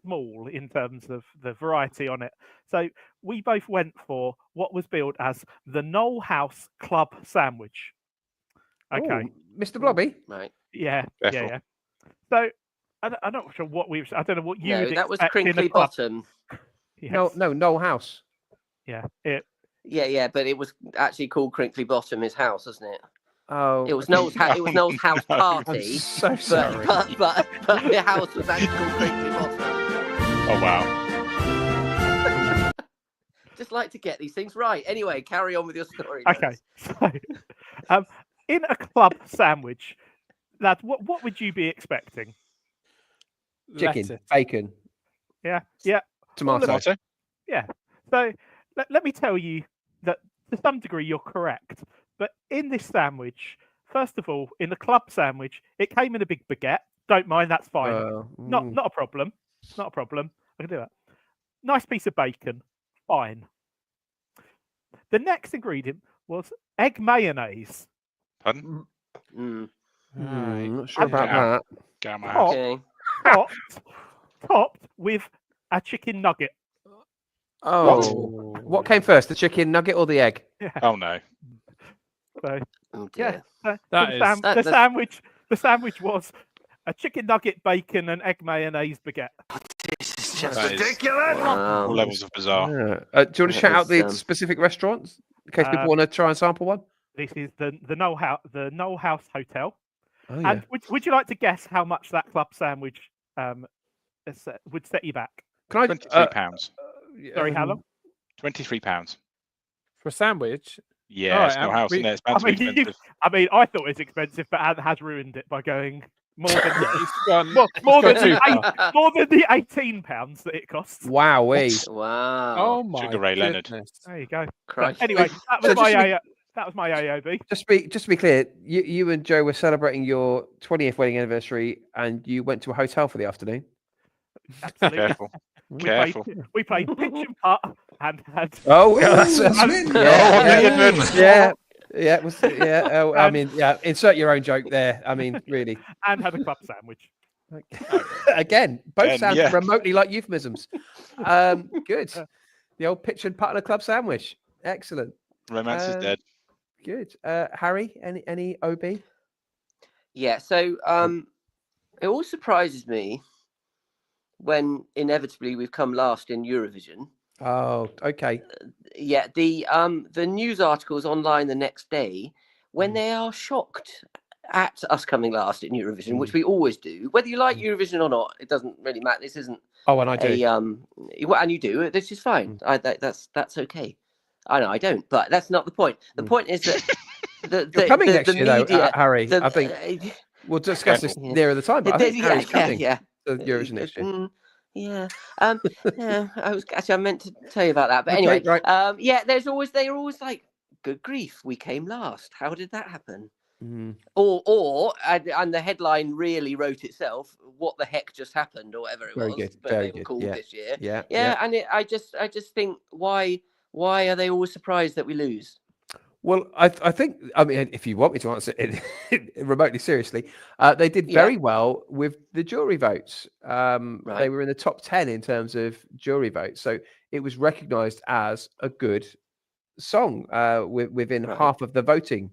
S5: small in terms of the variety on it. So we both went for what was billed as the Knoll House Club Sandwich. Okay.
S4: Ooh, Mr. Blobby.
S7: Right.
S5: Yeah.
S2: Careful.
S5: Yeah. So I'm not sure what I don't know what you
S7: No,
S5: would
S7: that was
S5: expect in a
S7: Crinkly
S5: club.
S7: Bottom.
S5: Yes.
S4: No, Knoll House.
S5: Yeah.
S7: Yeah, but it was actually called Crinkly Bottom, his house, wasn't it?
S4: Oh,
S7: It was Noel's. It was Noel's house
S2: no.
S4: I'm
S7: party.
S4: so sorry.
S7: But the house was actually called Crinkly Bottom.
S2: Oh wow.
S7: Just like to get these things right. Anyway, carry on with your story.
S5: Okay.
S7: Lewis.
S5: So, in a club sandwich, lads, what would you be expecting?
S4: Chicken,
S1: Lettuce.
S4: bacon,
S5: Yeah.
S4: tomato.
S2: Tomato.
S5: Yeah. So let me tell you that to some degree you're correct. But in this sandwich, first of all, in the club sandwich, it came in a big baguette. Don't mind, that's fine. Not a problem. Not a problem. I can do that. Nice piece of bacon. Fine. The next ingredient was egg mayonnaise.
S2: Pardon?
S7: Mm.
S1: Right.
S4: Not sure about
S2: Yeah.
S4: that.
S2: Get out of my house.
S7: Okay.
S5: Topped with a chicken nugget.
S4: Oh, what came first, the chicken nugget or the egg?
S2: Oh no.
S5: So
S7: Oh
S5: yeah,
S7: dear.
S1: That is-
S5: the sandwich was a chicken nugget, bacon, and egg mayonnaise baguette.
S7: This is just
S2: That is
S3: Ridiculous!
S7: Wow.
S2: all levels of bizarre.
S4: Yeah. Do you want to
S7: That
S4: shout out
S7: is,
S4: the specific restaurants in case people
S5: um,
S4: want to try and sample one?
S5: This is the Knoll House Hotel.
S4: Oh yeah.
S5: And would you like to guess how much that club sandwich would set you back?
S4: Can I?
S2: £23.
S5: Sorry, how long?
S2: £23.
S1: For a sandwich.
S2: Yeah,
S1: Alright,
S2: it's no house,
S1: we-
S2: isn't it? It's
S5: I
S2: bound to be
S5: mean,
S2: expensive.
S5: I thought it was expensive, but Anne has ruined it by going more than
S1: It's gone,
S5: more
S1: it's
S5: than
S1: gone too far.
S5: more than the £18 that it costs.
S4: Wowee.
S7: Wow.
S1: Oh my
S2: Sugar Ray Leonard.
S1: goodness.
S5: There you go.
S7: Christ.
S5: Anyway, that was
S4: So
S5: my
S4: just
S5: that was my AOB.
S4: Just to be clear, you and Joe were celebrating your 20th wedding anniversary, and you went to a hotel for the afternoon.
S5: Absolutely.
S2: Careful. Careful.
S5: We played pitch and putt and had
S4: Oh, yeah, that's yeah. Yeah, it was, yeah. Oh, I mean, yeah. Insert your own joke there. I mean, really.
S5: and had a club sandwich.
S4: Again, both
S2: Again,
S4: sound
S2: yeah.
S4: remotely like euphemisms. Good. The old pitch and putt and a club sandwich. Excellent.
S2: Romance is dead.
S4: Good. Harry, any OB?
S7: Yeah, so it all surprises me when inevitably we've come last in Eurovision.
S4: Oh, okay.
S7: Yeah, the news articles online the next day when they are shocked at us coming last in Eurovision, which we always do. Whether you like Eurovision or not, it doesn't really matter. This isn't
S4: Oh, and I do.
S7: well, and you do. This is fine. That's okay. I know I don't, but that's not the point. The point is that
S4: You're coming next year, though,
S7: media,
S4: Harry. I think we'll discuss this nearer the time. But I think Harry's coming to Eurovision next year.
S7: Yeah. Yeah. I meant to tell you about that. But
S4: Okay,
S7: anyway,
S4: right.
S7: yeah, they're always like, good grief, we came last. How did that happen?
S4: Mm.
S7: And the headline really wrote itself, what the heck just happened, or whatever it
S4: Very
S7: was.
S4: good,
S7: But
S4: very
S7: they were
S4: good,
S7: called
S4: yeah.
S7: this year.
S4: Yeah.
S7: And I just think why are they always surprised that we lose?
S4: Well, I think, I mean, if you want me to answer it remotely seriously, they did very well with the jury votes. They were in the top 10 in terms of jury votes. So it was recognized as a good song within half of the voting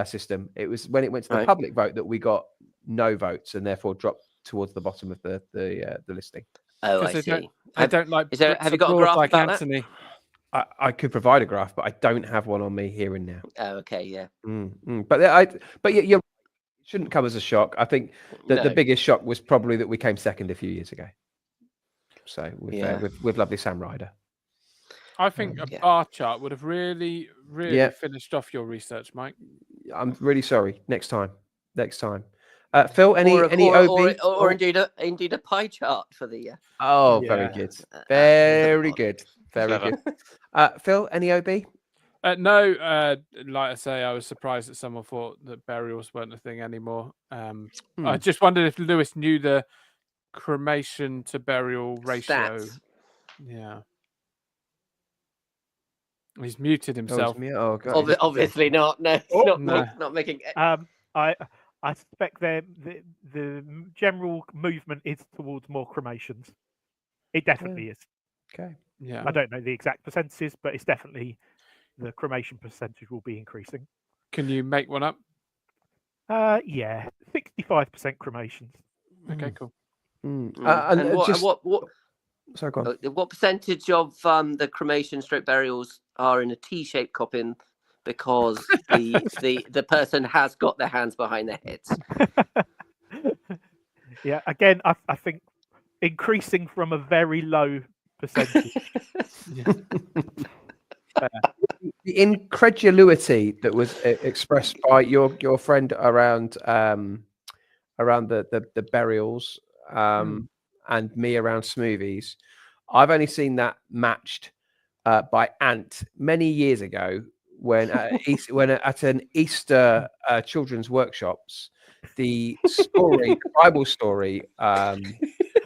S4: system. It was when it went to the public vote that we got no votes and therefore dropped towards the bottom of the listing.
S7: Oh, I see.
S1: I don't like.
S7: Have you got a graph
S1: like
S7: about
S1: Anthony?
S4: I could provide a graph, but I don't have one on me here and now.
S7: Oh, okay, yeah.
S4: But you shouldn't come as a shock. I think that the
S7: No.
S4: biggest shock was probably that we came second a few years ago. So with lovely Sam Ryder.
S1: I think a bar chart would have really finished off your research, Mike.
S4: I'm really sorry. Next time. Phil, any OB
S7: or indeed a pie chart for the
S4: Oh, very good. Very good. Very
S2: Clever.
S4: good. Phil, any OB?
S1: No, like I say, I was surprised that someone thought that burials weren't a thing anymore. I just wondered if Lewis knew the cremation to burial ratio.
S7: Stats.
S1: Yeah. He's muted himself.
S4: Oh, God.
S7: Obviously not. No, not making.
S5: I suspect the general movement is towards more cremations. It definitely is.
S4: Okay.
S1: Yeah.
S5: I don't know the exact percentages, but it's definitely the cremation percentage will be increasing.
S1: Can you make one up?
S5: Yeah, 65% cremations.
S1: Okay, cool.
S4: Mm.
S7: And what
S4: Sorry, go on.
S7: what percentage of the cremation stroke burials are in a T-shaped coffin because the person has got their hands behind their heads?
S5: Yeah, again, I think increasing from a very low percentage.
S4: The incredulity that was expressed by your friend around the burials and me around smoothies, I've only seen that matched by Ant many years ago when at an Easter children's workshops, the Bible story.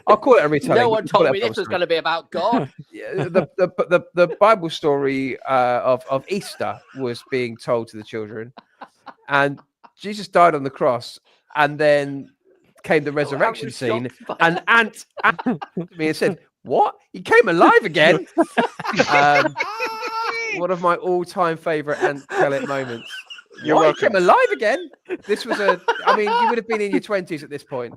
S4: I'll call it a retelling.
S7: No one told me this was going to be about God.
S4: The Bible story of Easter was being told to the children, and Jesus died on the cross, and then came the resurrection scene, and Ant me and said, "What? He came alive again?" One of my all-time favorite Ant Kellett moments.
S2: You're welcome.
S4: He came alive again. This was I mean, you would have been in your 20s at this point.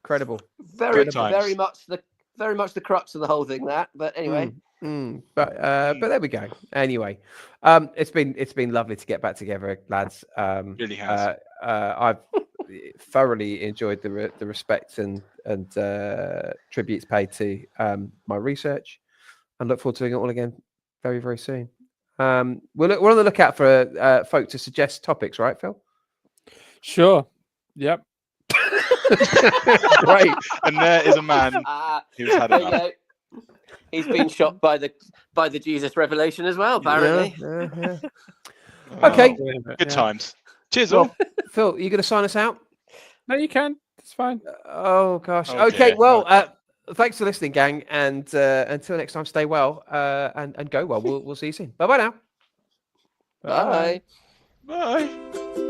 S4: Incredible.
S7: Very much the crux of the whole thing. But anyway.
S4: But there we go. Anyway, it's been lovely to get back together, lads.
S2: Really has.
S4: I've thoroughly enjoyed the respect and tributes paid to my research, and look forward to doing it all again very, very soon. We're on the lookout for folk to suggest topics, right, Phil?
S1: Sure. Yep.
S4: Great.
S2: And there is a man who's had enough.
S7: He's been shocked by the Jesus revelation as well, apparently.
S4: Yeah. Okay.
S2: Good times. Cheers, all.
S4: Phil, you going to sign us out?
S1: No, you can. It's fine.
S4: Oh gosh.
S2: Oh,
S4: okay.
S2: dear.
S4: Well, thanks for listening, gang, and until next time, stay well and go well. We'll see you soon. Bye bye now.
S7: Bye.
S2: Bye.